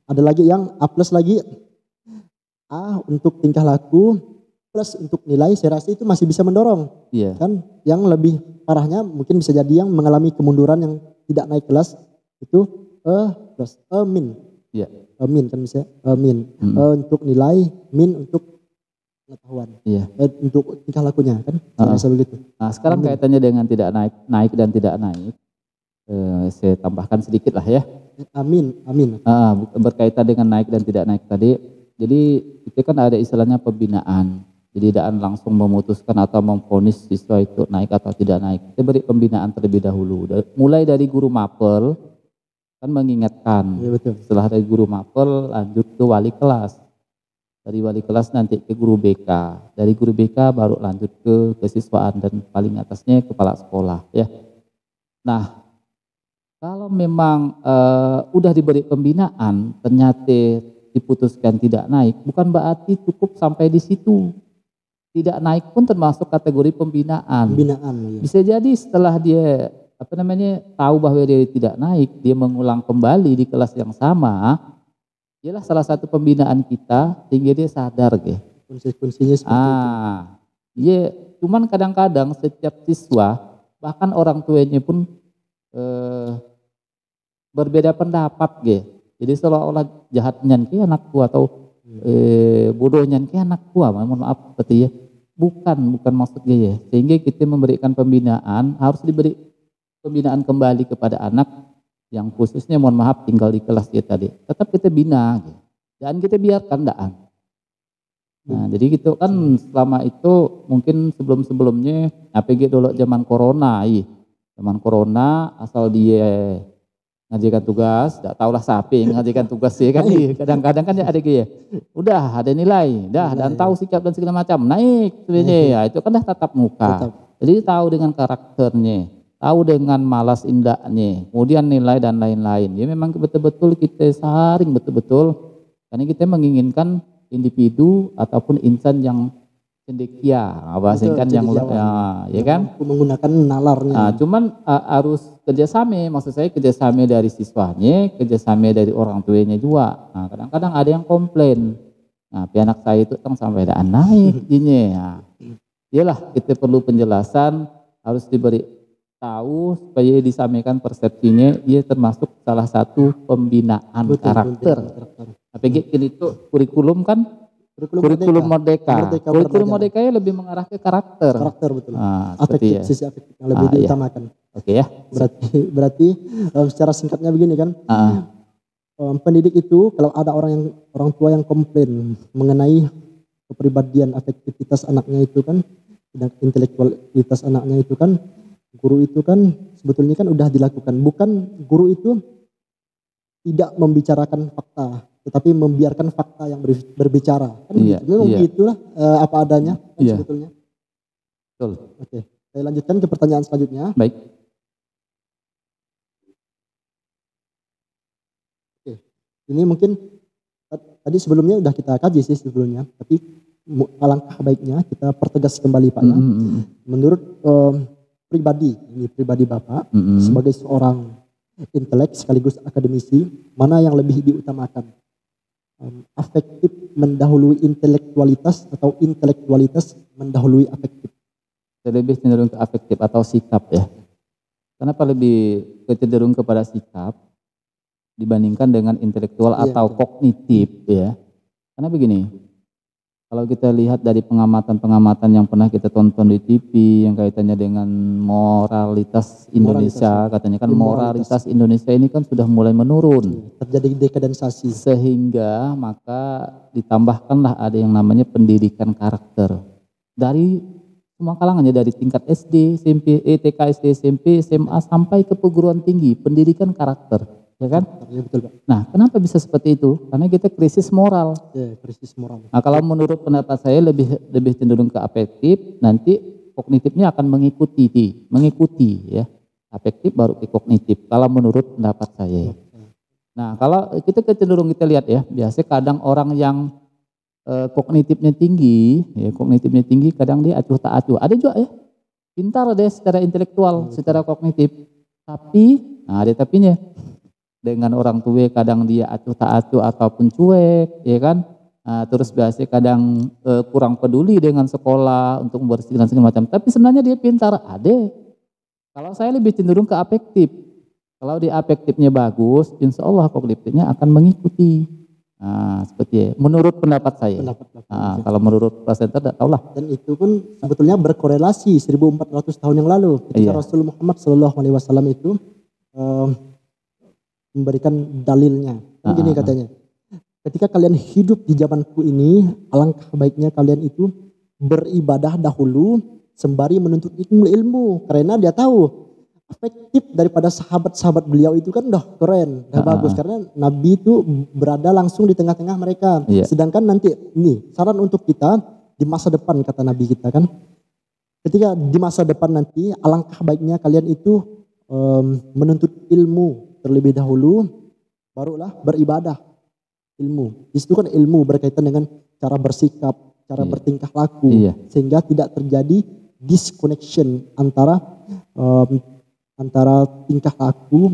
Ada lagi yang A+ lagi, A untuk tingkah laku plus untuk nilai, saya rasa itu masih bisa mendorong. Iya. Kan yang lebih parahnya mungkin bisa jadi yang mengalami kemunduran yang tidak naik kelas itu plus min. Iya. Min kan bisa min untuk nilai, min untuk pengetahuan. Iya. Untuk tingkah lakunya kan saya rasa begitu. Nah, sekarang kaitannya dengan tidak naik dan tidak naik. Saya tambahkan sedikit lah ya. Amin. Berkaitan dengan naik dan tidak naik tadi. Jadi itu kan ada istilahnya pembinaan. Jadi tidak langsung memutuskan atau memvonis siswa itu naik atau tidak naik. Kita beri pembinaan terlebih dahulu. Mulai dari guru mapel kan mengingatkan. Ya, betul. Setelah dari guru mapel lanjut ke wali kelas. Dari wali kelas nanti ke guru BK. Dari guru BK baru lanjut ke kesiswaan dan paling atasnya kepala sekolah ya. Nah, kalau memang udah diberi pembinaan ternyata diputuskan tidak naik, bukan berarti cukup sampai di situ. Tidak naik pun termasuk kategori pembinaan. Ya. Bisa jadi setelah dia tahu bahwa dia tidak naik, dia mengulang kembali di kelas yang sama, ialah salah satu pembinaan kita sehingga dia sadar gitu. Konsekuensinya seperti itu. Iya, cuman kadang-kadang setiap siswa bahkan orang tuanya pun berbeda pendapat gitu. Jadi seolah-olah jahatnya ke anakku atau bodohnya ke anakku, mohon maaf seperti ya. Bukan maksudnya ya. Sehingga kita memberikan pembinaan, harus diberi pembinaan kembali kepada anak yang khususnya mohon maaf tinggal di kelas dia tadi. Tetap kita bina gitu. Dan kita biarkan daan. Nah, jadi gitu kan selama itu mungkin sebelum-sebelumnya APG dulu zaman corona, zaman corona asal dia ngajikan tugas, tidak tahulah siapa yang ngajikan tugas ya kan, kadang-kadang kan ada ya, udah ada nilai, dan tahu sikap dan segala macam, naik sebenarnya, ya itu kan dah tatap muka, jadi tahu dengan karakternya, tahu dengan malas indahnya, kemudian nilai dan lain-lain, ya memang betul-betul kita saring betul-betul, karena kita menginginkan individu ataupun insan yang cendekia, bahasanya yang ya kan, menggunakan nalarnya. Nah, cuman harus kerjasama, maksud saya kerjasama dari siswanya, kerjasama dari orang tuanya juga. Nah, kadang-kadang ada yang komplain, nah anak saya itu sampai ada naik gini. Nah, iyalah kita perlu penjelasan, harus diberi tahu supaya disampaikan persepsinya, dia termasuk salah satu pembinaan karakter. APG itu kurikulum kan? Kurikulum Merdeka. Kurikulum Merdeka lebih mengarah ke karakter. Karakter betul. Afektif, sisi afektif yang lebih diutamakan. Oke ya. Berarti secara singkatnya begini kan. Pendidik itu kalau ada orang tua yang komplain mengenai kepribadian afektivitas anaknya itu kan, dan intelektualitas anaknya itu kan, guru itu kan sebetulnya kan udah dilakukan. Bukan guru itu tidak membicarakan fakta, tetapi membiarkan fakta yang berbicara. Kan memang begitulah apa adanya kan sebetulnya. Betul. Oke, saya lanjutkan ke pertanyaan selanjutnya. Baik. Oke, ini mungkin tadi sebelumnya udah kita kaji sih sebelumnya, tapi alangkah baiknya kita pertegas kembali Pak ya. Menurut pribadi Bapak sebagai seorang intelek sekaligus akademisi, mana yang lebih diutamakan? Afektif mendahului intelektualitas atau intelektualitas mendahului afektif? Saya lebih cenderung ke afektif atau sikap ya. Kenapa lebih cenderung kepada sikap dibandingkan dengan intelektual atau kognitif ya? Karena begini, Kalau kita lihat dari pengamatan-pengamatan yang pernah kita tonton di TV yang kaitannya dengan moralitas Indonesia, katanya kan moralitas Indonesia ini kan sudah mulai menurun. Terjadi dekadensasi. Sehingga maka ditambahkanlah ada yang namanya pendidikan karakter. Dari semua kalangannya, dari tingkat SD, SMP, TK, SD, SMP, SMA sampai ke perguruan tinggi, pendidikan karakter. Ya kan? Ya, betul, Pak. Nah, kenapa bisa seperti itu? Karena kita krisis moral. Ya, krisis moral. Nah, kalau menurut pendapat saya lebih cenderung ke afektif, nanti kognitifnya akan mengikuti ya. Afektif baru ke kognitif. Kalau menurut pendapat saya. Nah, kalau kita cenderung kita lihat ya, biasanya kadang orang yang kognitifnya tinggi, kadang dia acuh tak acuh. Ada juga ya, pintar deh secara intelektual, secara kognitif, tapi, nah ada tapinya. Dengan orang tua kadang dia acuh tak acuh ataupun cuek, ya kan? Nah, terus biasanya kadang kurang peduli dengan sekolah untuk membersihkan segala macam. Tapi sebenarnya dia pintar, ada. Kalau saya lebih cenderung ke afektif. Kalau dia afektifnya bagus, insya Allah kognitifnya akan mengikuti. Nah, seperti ya. Menurut pendapat saya. Kalau menurut presenter tidak tahu lah. Dan itu pun sebetulnya berkorelasi 1400 tahun yang lalu ketika Rasul Muhammad SAW itu memberikan dalilnya. Begini katanya, ketika kalian hidup di zamanku ini, alangkah baiknya kalian itu beribadah dahulu sembari menuntut ilmu. Karena dia tahu efektif daripada sahabat-sahabat beliau itu kan udah keren, udah bagus. Karena Nabi itu berada langsung di tengah-tengah mereka. Sedangkan nanti, ini saran untuk kita di masa depan, kata Nabi kita kan, ketika di masa depan nanti, alangkah baiknya kalian itu menuntut ilmu terlebih dahulu, barulah beribadah ilmu. Di situ kan ilmu berkaitan dengan cara bersikap, cara bertingkah laku, sehingga tidak terjadi disconnection antara tingkah laku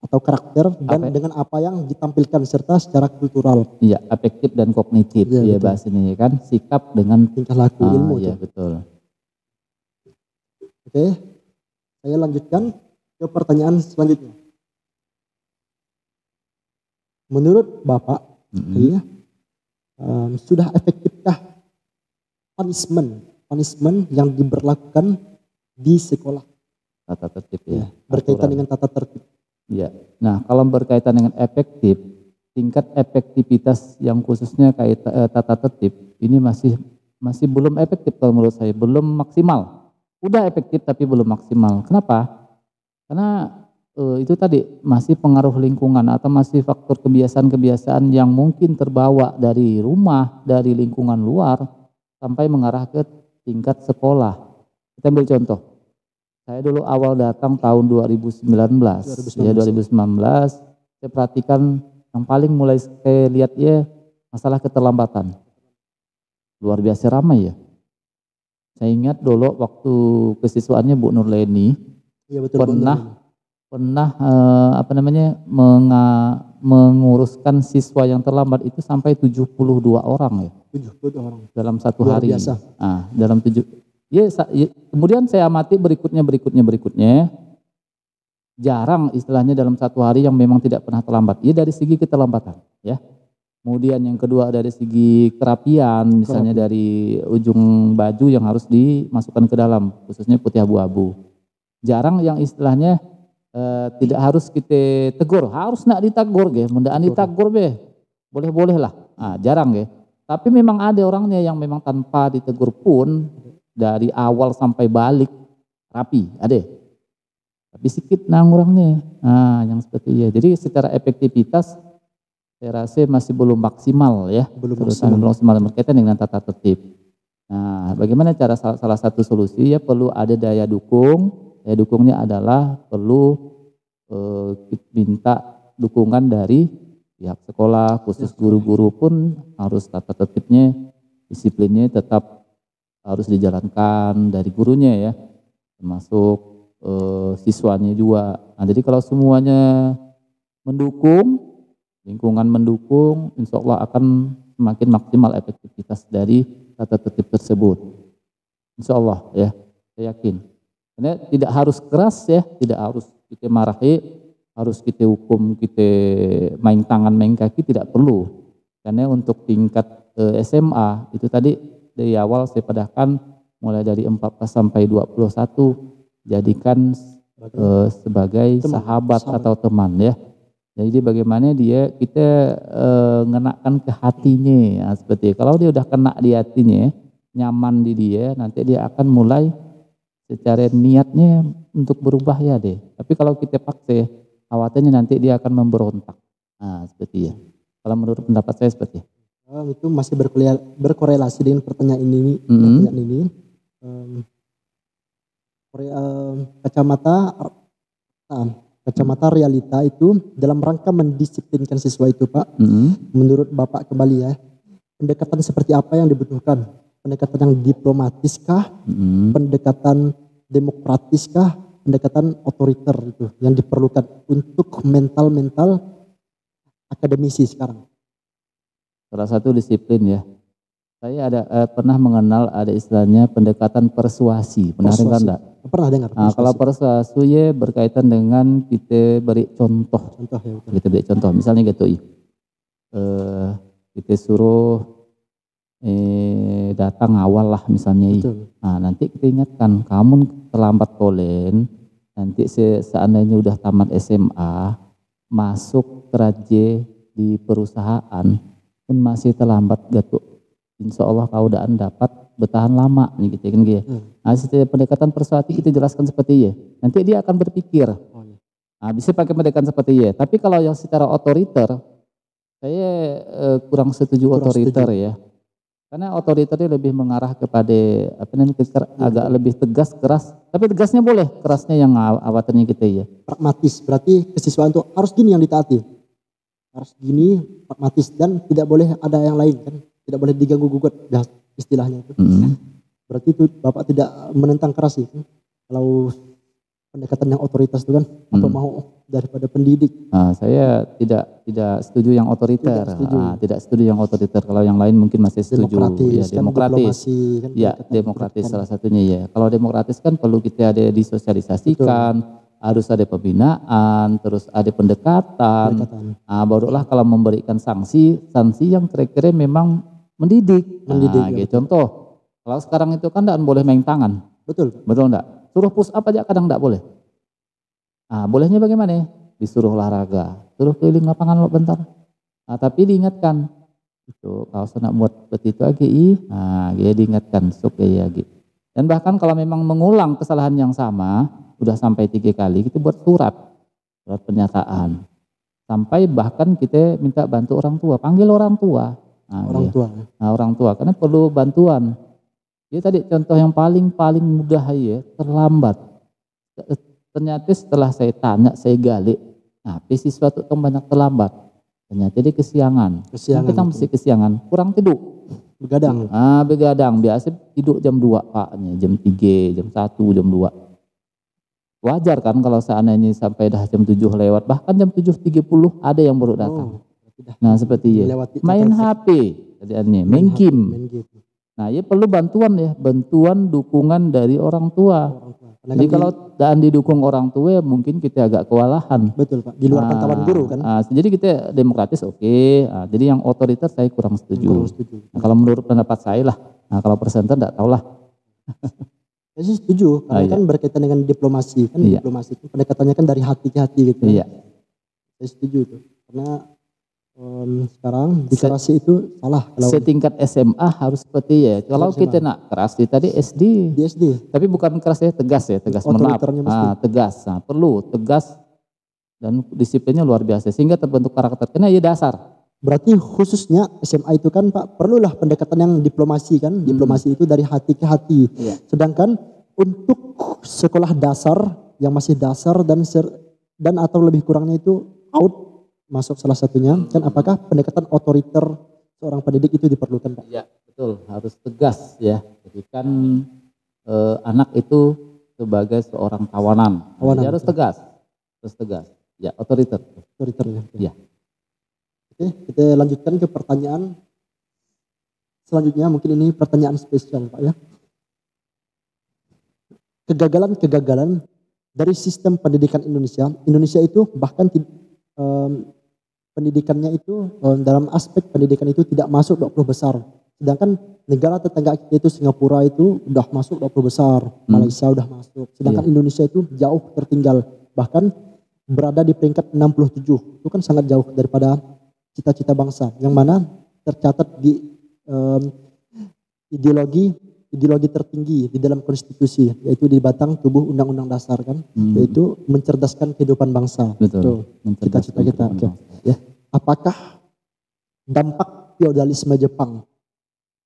atau karakter dan dengan apa yang ditampilkan serta secara kultural. Iya, afektif dan kognitif ya bahas ini kan, sikap dengan tingkah laku ilmu. Iya betul. Oke, saya lanjutkan ke pertanyaan selanjutnya. Menurut Bapak, sudah efektifkah punishment yang diberlakukan di sekolah? Tata tertib ya. Berkaitan dengan tata tertib. Ya. Nah, kalau berkaitan dengan efektif, tingkat efektivitas yang khususnya tata tertib ini masih belum efektif kalau menurut saya, belum maksimal. Udah efektif tapi belum maksimal. Kenapa? Karena itu tadi masih pengaruh lingkungan atau masih faktor kebiasaan-kebiasaan yang mungkin terbawa dari rumah, dari lingkungan luar sampai mengarah ke tingkat sekolah. Kita ambil contoh. Saya dulu awal datang tahun 2019. Ya 2019, saya perhatikan yang paling mulai saya lihat ya masalah keterlambatan. Luar biasa ramai ya. Saya ingat dulu waktu kesiswaannya Bu Nurleni, pernah menguruskan siswa yang terlambat itu sampai 72 orang ya. 72 orang dalam satu hari. Biasa. Nah, dalam kemudian saya amati berikutnya jarang istilahnya dalam satu hari yang memang tidak pernah terlambat. Ya dari segi keterlambatan ya. Kemudian yang kedua dari segi kerapian, misalnya dari ujung baju yang harus dimasukkan ke dalam, khususnya putih abu-abu. Jarang yang istilahnya tidak harus kita tegur, harus nak ditegur ge, mendaan ditegur be, boleh-boleh lah. Nah, jarang ge. Tapi memang ada orangnya yang memang tanpa ditegur pun dari awal sampai balik rapi, ada. Tapi sedikit orangnya. Nah, yang seperti ya. Jadi secara efektivitas saya rasa masih belum maksimal ya. Belum maksimal berkaitan dengan tata tertib. Nah, bagaimana cara salah satu solusi ya perlu ada daya dukung. Daya dukungnya adalah perlu minta dukungan dari pihak sekolah, khusus guru-guru pun harus tata tertibnya, disiplinnya tetap harus dijalankan dari gurunya ya, termasuk siswanya juga. Nah, jadi kalau semuanya mendukung, lingkungan mendukung, insya Allah akan semakin maksimal efektivitas dari tata tertib tersebut. Insya Allah ya, saya yakin. Karena tidak harus keras ya, tidak harus kita marahi, harus kita hukum, kita main tangan, main kaki, tidak perlu. Karena untuk tingkat SMA itu tadi dari awal saya padahkan mulai dari 14 sampai 21 jadikan sebagai sahabat atau teman ya. Jadi bagaimana kita ngenakan ke hatinya ya, seperti itu. Kalau dia udah kena di hatinya, nyaman di dia, nanti dia akan mulai secara niatnya untuk berubah ya deh. Tapi kalau kita paksa, khawatirnya nanti dia akan memberontak. Nah, seperti ya. Kalau menurut pendapat saya seperti itu. Itu masih berkorelasi dengan pertanyaan ini. Pertanyaan ini. Kacamata realita itu dalam rangka mendisiplinkan siswa itu Pak, menurut Bapak kembali ya, pendekatan seperti apa yang dibutuhkan? Pendekatan yang diplomatiskah, pendekatan demokratiskah, pendekatan otoriter itu yang diperlukan untuk mental akademisi sekarang? Salah satu disiplin ya. Saya pernah mengenal ada istilahnya pendekatan persuasi. Pernah dengar enggak? Pernah dengar. Nah, kalau persuasi ya berkaitan dengan kita beri contoh. Ya, kita beri contoh. Misalnya gitu, kita suruh datang awal lah misalnya. Nah, nanti kita ingatkan, kamu terlambat kolen, nanti seandainya udah tamat SMA, masuk kerja di perusahaan, pun masih terlambat gatuk. Insya Allah kau udah dapat bertahan lama nih gitu kan gitu. Nah, setiap pendekatan persuasi kita jelaskan seperti ya. Nanti dia akan berpikir. Nah, bisa pakai pendekatan seperti ya. Tapi kalau yang secara otoriter, saya kurang setuju otoriter ya. Karena otoriter dia lebih mengarah kepada agak lebih tegas, keras. Tapi tegasnya boleh, kerasnya yang khawatirnya kita ya. Pragmatis, berarti kesiswaan itu harus gini yang ditaati. Harus gini, pragmatis, dan tidak boleh ada yang lain kan. Tidak boleh diganggu gugat istilahnya itu. Berarti itu Bapak tidak menentang keras itu. Kalau pendekatan yang otoritas itu kan apa mau daripada pendidik. Nah, saya tidak setuju yang otoriter. Tidak setuju yang otoriter. Kalau yang lain mungkin masih setuju. Demokratis. Demokratis salah satunya ya. Kalau demokratis kan perlu kita ada disosialisasikan. Harus ada pembinaan, terus ada pendekatan. Nah, barulah kalau memberikan sanksi yang kira-kira memang mendidik. Gitu. Contoh, kalau sekarang itu kan tidak boleh main tangan. Betul enggak? Suruh push up aja kadang enggak boleh. Nah, bolehnya bagaimana? Disuruh olahraga, suruh keliling lapangan bentar. Nah, tapi diingatkan, itu kalau saya nak buat seperti itu lagi, dia diingatkan, ya gitu. Dan bahkan kalau memang mengulang kesalahan yang sama, udah sampai 3 kali, kita buat surat pernyataan. Sampai bahkan kita minta bantu orang tua, panggil orang tua. Orang tua, karena perlu bantuan. Jadi tadi contoh yang paling mudah ya, terlambat. Ternyata setelah saya tanya, saya gali, siswa itu banyak terlambat. Ternyata dia kesiangan. Kita mesti kesiangan, kurang tidur. Begadang. Begadang, biasa tidur jam 2 Pak, jam 3, jam 1, jam 2. Wajar kan kalau seandainya sampai dah jam 7 lewat, bahkan jam 7.30 ada yang baru datang. Nah seperti ya, main HP, main game. Nah ya perlu bantuan dukungan dari orang tua. Jadi kalau tidak didukung orang tua mungkin kita agak kewalahan. Betul Pak, di luar pantauan guru kan. Jadi kita demokratis oke. Jadi yang otoriter saya kurang setuju. Nah, kalau menurut pendapat saya lah, kalau presenter tidak tahu lah. Saya sih setuju, karena kan berkaitan dengan diplomasi kan. Diplomasi itu pendekatannya kan dari hati ke hati gitu. Saya setuju itu, karena sekarang dikasih itu salah. Kalau setingkat SMA harus seperti ya. Kalau kita nak keras tadi SD. Di SD. Tapi bukan keras ya, tegas maaf. Tegas. Nah, perlu tegas dan disiplinnya luar biasa sehingga terbentuk karakter. Karena ya dasar. Berarti khususnya SMA itu kan Pak, perlulah pendekatan yang diplomasi kan. Diplomasi itu dari hati ke hati. Sedangkan untuk sekolah dasar yang masih dasar dan atau lebih kurangnya itu out masuk salah satunya kan, apakah pendekatan otoriter seorang pendidik itu diperlukan Pak? Iya betul, harus tegas ya. Jadi kan anak itu sebagai seorang tawanan. Jadi harus tegas, ya otoriter. Ya. Oke, kita lanjutkan ke pertanyaan selanjutnya. Mungkin ini pertanyaan spesial Pak ya. Kegagalan dari sistem pendidikan Indonesia itu bahkan pendidikannya itu dalam aspek pendidikan itu tidak masuk 20 besar. Sedangkan negara tetangga kita itu Singapura itu udah masuk 20 besar, Malaysia udah masuk. Sedangkan Indonesia itu jauh tertinggal, bahkan berada di peringkat 67. Itu kan sangat jauh daripada cita-cita bangsa yang mana tercatat di ideologi tertinggi di dalam konstitusi, yaitu di batang tubuh undang-undang dasar kan, yaitu mencerdaskan kehidupan bangsa. Betul. Cita-cita kita. Okay. Ya. Apakah dampak feodalisme Jepang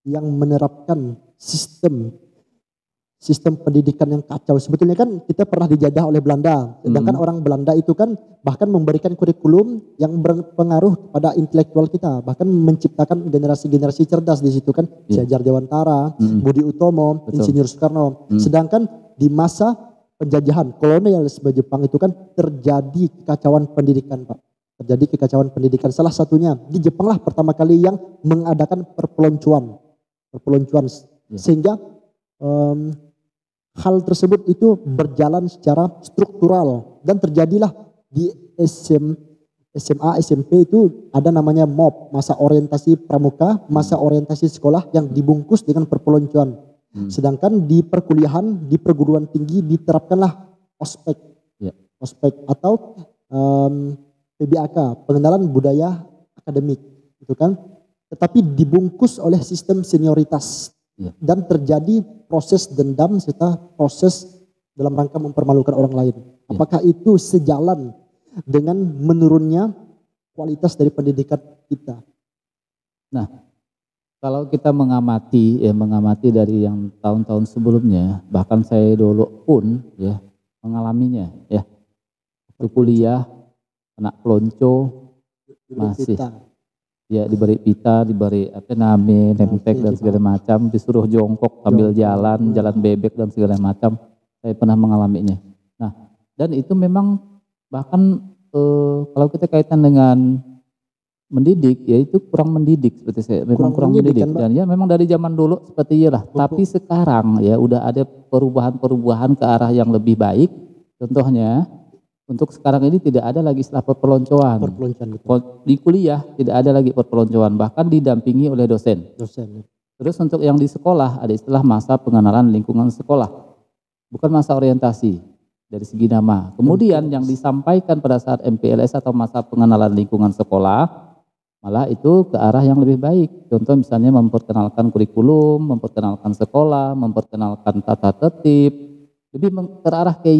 yang menerapkan sistem pendidikan yang kacau? Sebetulnya kan kita pernah dijajah oleh Belanda, sedangkan orang Belanda itu kan bahkan memberikan kurikulum yang berpengaruh pada intelektual kita, bahkan menciptakan generasi-generasi cerdas di situ kan, Ki Hajar Dewantara, Budi Utomo, Insinyur Soekarno. Sedangkan di masa penjajahan kolonialisme Jepang itu kan terjadi kekacauan pendidikan, Pak. Terjadi kekacauan pendidikan. Salah satunya di Jepang lah pertama kali yang mengadakan perpeloncoan, sehingga hal tersebut itu berjalan secara struktural dan terjadilah di SMA, SMP itu ada namanya MOP, masa orientasi pramuka, masa orientasi sekolah yang dibungkus dengan perpeloncoan. Sedangkan di perkuliahan, di perguruan tinggi diterapkanlah ospek, ospek atau PBAK, pengenalan budaya akademik, itu kan. Tetapi dibungkus oleh sistem senioritas. Dan terjadi proses dendam serta proses dalam rangka mempermalukan orang lain. Apakah itu sejalan dengan menurunnya kualitas dari pendidikan kita? Nah, kalau kita mengamati dari yang tahun-tahun sebelumnya, bahkan saya dulu pun mengalaminya ya. Waktu kuliah anak pelonco masih diberi pita, diberi nemtek dan segala macam, disuruh jongkok sambil jalan bebek dan segala macam. Saya pernah mengalaminya. Nah, dan itu memang bahkan kalau kita kaitan dengan mendidik, ya itu kurang mendidik seperti saya, memang kurang mendidik. Dan ya memang dari zaman dulu seperti itulah. Tapi sekarang ya udah ada perubahan-perubahan ke arah yang lebih baik. Contohnya untuk sekarang ini tidak ada lagi istilah perpeloncoan. Di kuliah tidak ada lagi perpeloncoan, bahkan didampingi oleh dosen. Terus untuk yang di sekolah ada istilah masa pengenalan lingkungan sekolah, bukan masa orientasi dari segi nama. Kemudian yang disampaikan pada saat MPLS atau masa pengenalan lingkungan sekolah, malah itu ke arah yang lebih baik. Contoh misalnya memperkenalkan kurikulum, memperkenalkan sekolah, memperkenalkan tata tertib, lebih terarah ke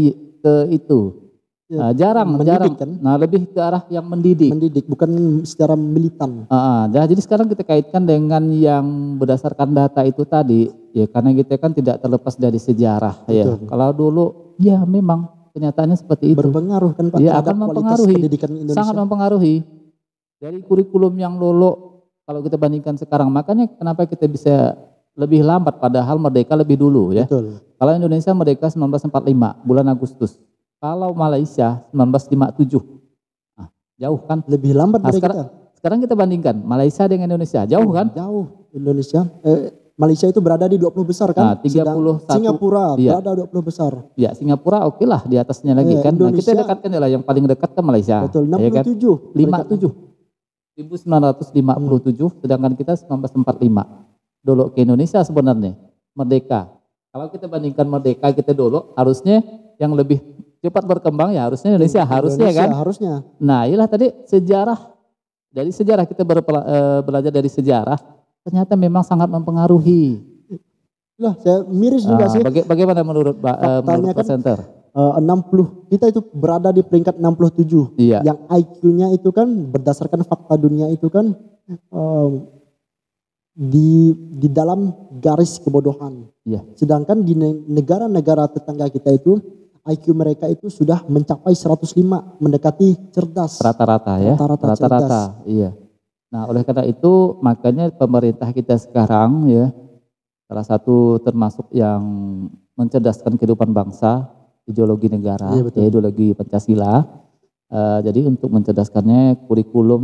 itu. Nah, jarang. Kan? Nah, lebih ke arah yang mendidik, bukan secara militan. Jadi sekarang kita kaitkan dengan yang berdasarkan data itu tadi, ya karena kita kan tidak terlepas dari sejarah. Ya. Kalau dulu, ya memang kenyataannya seperti itu. Berpengaruh kan Pak? Ya akan mempengaruhi, sangat mempengaruhi. Dari kurikulum yang dulu, kalau kita bandingkan sekarang, makanya kenapa kita bisa lebih lambat, padahal merdeka lebih dulu ya. Betul. Kalau Indonesia merdeka 1945 bulan Agustus. Kalau Malaysia 1957, nah, jauh kan? Lebih lambat dari kita. Sekarang kita bandingkan Malaysia dengan Indonesia, jauh kan? Jauh. Malaysia itu berada di 20 besar kan? Nah, 31. Singapura berada 20 besar. Ya, Singapura oke lah di atasnya lagi kan. Nah, kita dekatkan lah yang paling dekat ke Malaysia. Betul, 67. Ya kan? 1957, sedangkan kita 1945. Dulu ke Indonesia sebenarnya merdeka. Kalau kita bandingkan merdeka kita dulu, harusnya yang lebih cepat berkembang ya harusnya Indonesia kan. Harusnya. Nah, inilah tadi sejarah. Dari sejarah kita belajar dari sejarah, ternyata memang sangat mempengaruhi. Lah, saya miris juga sih. Bagaimana menurut menurut presenter? 60, kita itu berada di peringkat 67. Iya. Yang IQ-nya itu kan berdasarkan fakta dunia itu kan di dalam garis kebodohan. Iya. Sedangkan di negara-negara tetangga kita itu IQ mereka itu sudah mencapai 105, mendekati cerdas. Rata-rata ya. Rata-rata. Iya. Nah, oleh karena itu makanya pemerintah kita sekarang ya salah satu termasuk yang mencerdaskan kehidupan bangsa, ideologi negara, ideologi Pancasila. Jadi untuk mencerdaskannya kurikulum,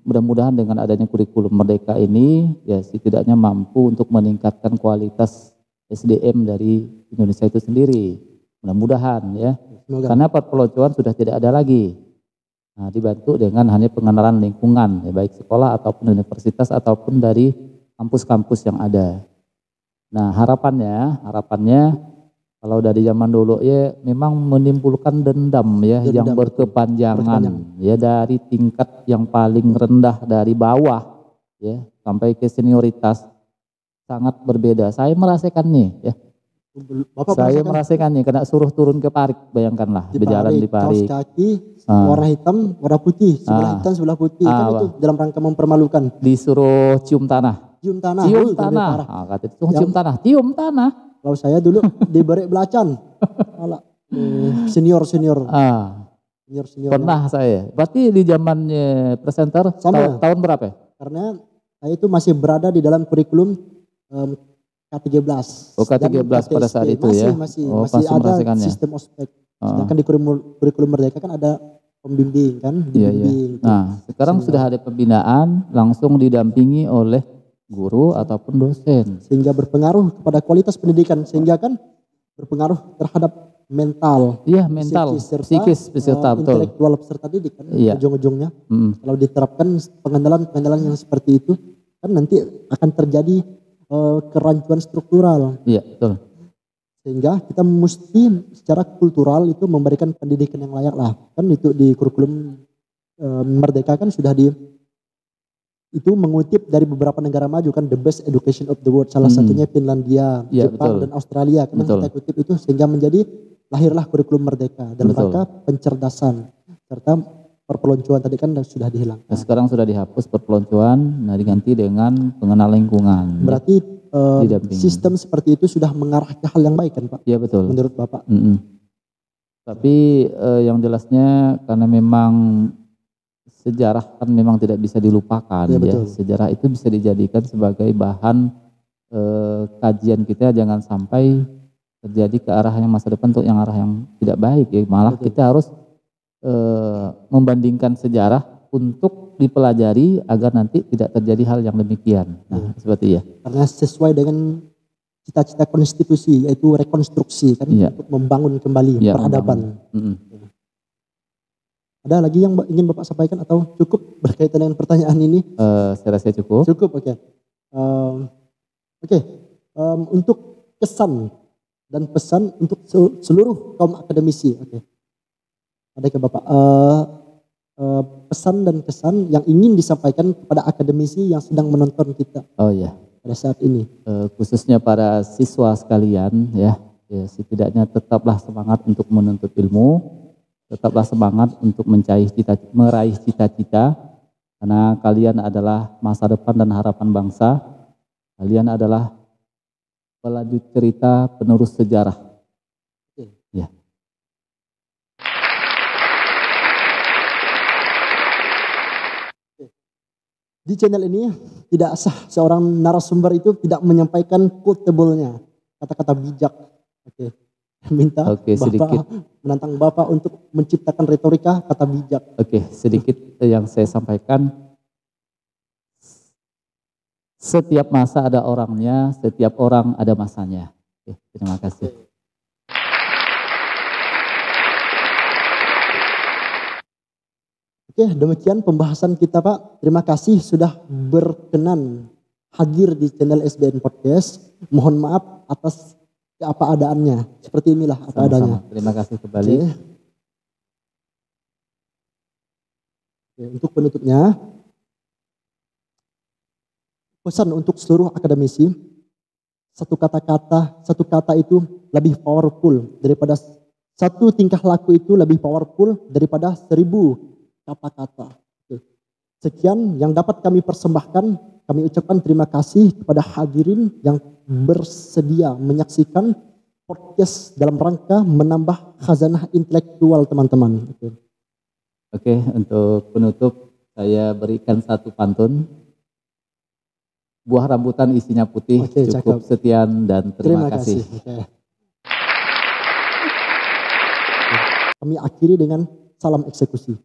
mudah-mudahan dengan adanya kurikulum merdeka ini ya setidaknya mampu untuk meningkatkan kualitas SDM dari Indonesia itu sendiri. Mudah-mudahan ya. Semoga. Karena perpeloncoan sudah tidak ada lagi. Nah, dibantu dengan hanya pengenalan lingkungan, ya, baik sekolah ataupun universitas ataupun dari kampus-kampus yang ada. Nah, harapannya kalau dari zaman dulu ya memang menimbulkan dendam ya yang berkepanjangan ya dari tingkat yang paling rendah dari bawah ya sampai ke senioritas sangat berbeda. Saya merasakannya ya. Saya merasakannya kena suruh turun ke parik, bayangkanlah berjalan di parik. Kaos kaki warna hitam, warna putih, sebelah hitam sebelah putih kan itu dalam rangka mempermalukan. Disuruh cium tanah. Cium tanah. Cium tanah. Kata itu cium tanah, cium tanah. Kalau saya dulu diberi belacan, senior. Senior. Pernah saya. Berarti di zamannya presenter tahun berapa ya? Karena saya itu masih berada di dalam kurikulum K13. Oh, K13 pada saat itu masih ada sistem ospek. Sedangkan di kurikulum Merdeka kan ada pembimbing kan. Iya. Nah, sekarang sudah ada pembinaan langsung didampingi oleh guru ataupun dosen, sehingga berpengaruh kepada kualitas pendidikan, sehingga kan berpengaruh terhadap mental, psikis peserta, intelektual peserta didik kan, ujung-ujungnya. Kalau diterapkan pengenalan yang seperti itu kan nanti akan terjadi kerancuan struktural. Iya, betul. Sehingga kita mesti secara kultural itu memberikan pendidikan yang layak lah. Kan itu di kurikulum Merdeka kan sudah itu mengutip dari beberapa negara maju kan, the best education of the world, salah satunya Finlandia, Jepang dan Australia kan kita kutip itu, sehingga menjadi lahirlah kurikulum Merdeka dalam rangka pencerdasan serta perpeloncoan tadi kan sudah dihilangkan. Nah, sekarang sudah dihapus perpeloncoan, nah diganti dengan pengenal lingkungan. Berarti sistem seperti itu sudah mengarah ke hal yang baik kan Pak? Iya betul. Menurut Bapak? Tapi yang jelasnya karena memang sejarah kan memang tidak bisa dilupakan ya. Sejarah itu bisa dijadikan sebagai bahan kajian kita, jangan sampai terjadi ke arah yang masa depan untuk yang arah yang tidak baik ya. Malah kita harus membandingkan sejarah untuk dipelajari agar nanti tidak terjadi hal yang demikian. Nah, seperti ya. Karena sesuai dengan cita-cita konstitusi yaitu rekonstruksi kan, untuk membangun kembali peradaban. Ada lagi yang ingin Bapak sampaikan atau cukup berkaitan dengan pertanyaan ini? Saya rasa cukup. Cukup, oke. Untuk kesan dan pesan untuk seluruh kaum akademisi, ada ke Bapak pesan dan kesan yang ingin disampaikan kepada akademisi yang sedang menonton kita? Oh ya. Pada saat ini. Khususnya para siswa sekalian ya, setidaknya tetaplah semangat untuk menuntut ilmu. Tetaplah semangat untuk meraih cita-cita, karena kalian adalah masa depan dan harapan bangsa. Kalian adalah pelanjut cerita, penerus sejarah. Ya. Di channel ini tidak sah seorang narasumber itu tidak menyampaikan quotable-nya, kata-kata bijak. Minta Bapak, menantang Bapak untuk menciptakan retorika kata bijak. Sedikit yang saya sampaikan. Setiap masa ada orangnya, setiap orang ada masanya. Terima kasih. Demikian pembahasan kita Pak. Terima kasih sudah berkenan hadir di channel SBN Podcast. Mohon maaf atas apa adaannya, seperti inilah apa adanya. Terima kasih kembali. Untuk penutupnya, pesan untuk seluruh akademisi, satu kata itu lebih powerful daripada satu tingkah laku itu lebih powerful daripada 1000 kata-kata. Sekian yang dapat kami persembahkan. Kami ucapkan terima kasih kepada hadirin yang bersedia menyaksikan podcast dalam rangka menambah khazanah intelektual teman-teman. Untuk penutup saya berikan satu pantun. Buah rambutan isinya putih, cukup sekian dan terima kasih. Kami akhiri dengan salam eksekusi.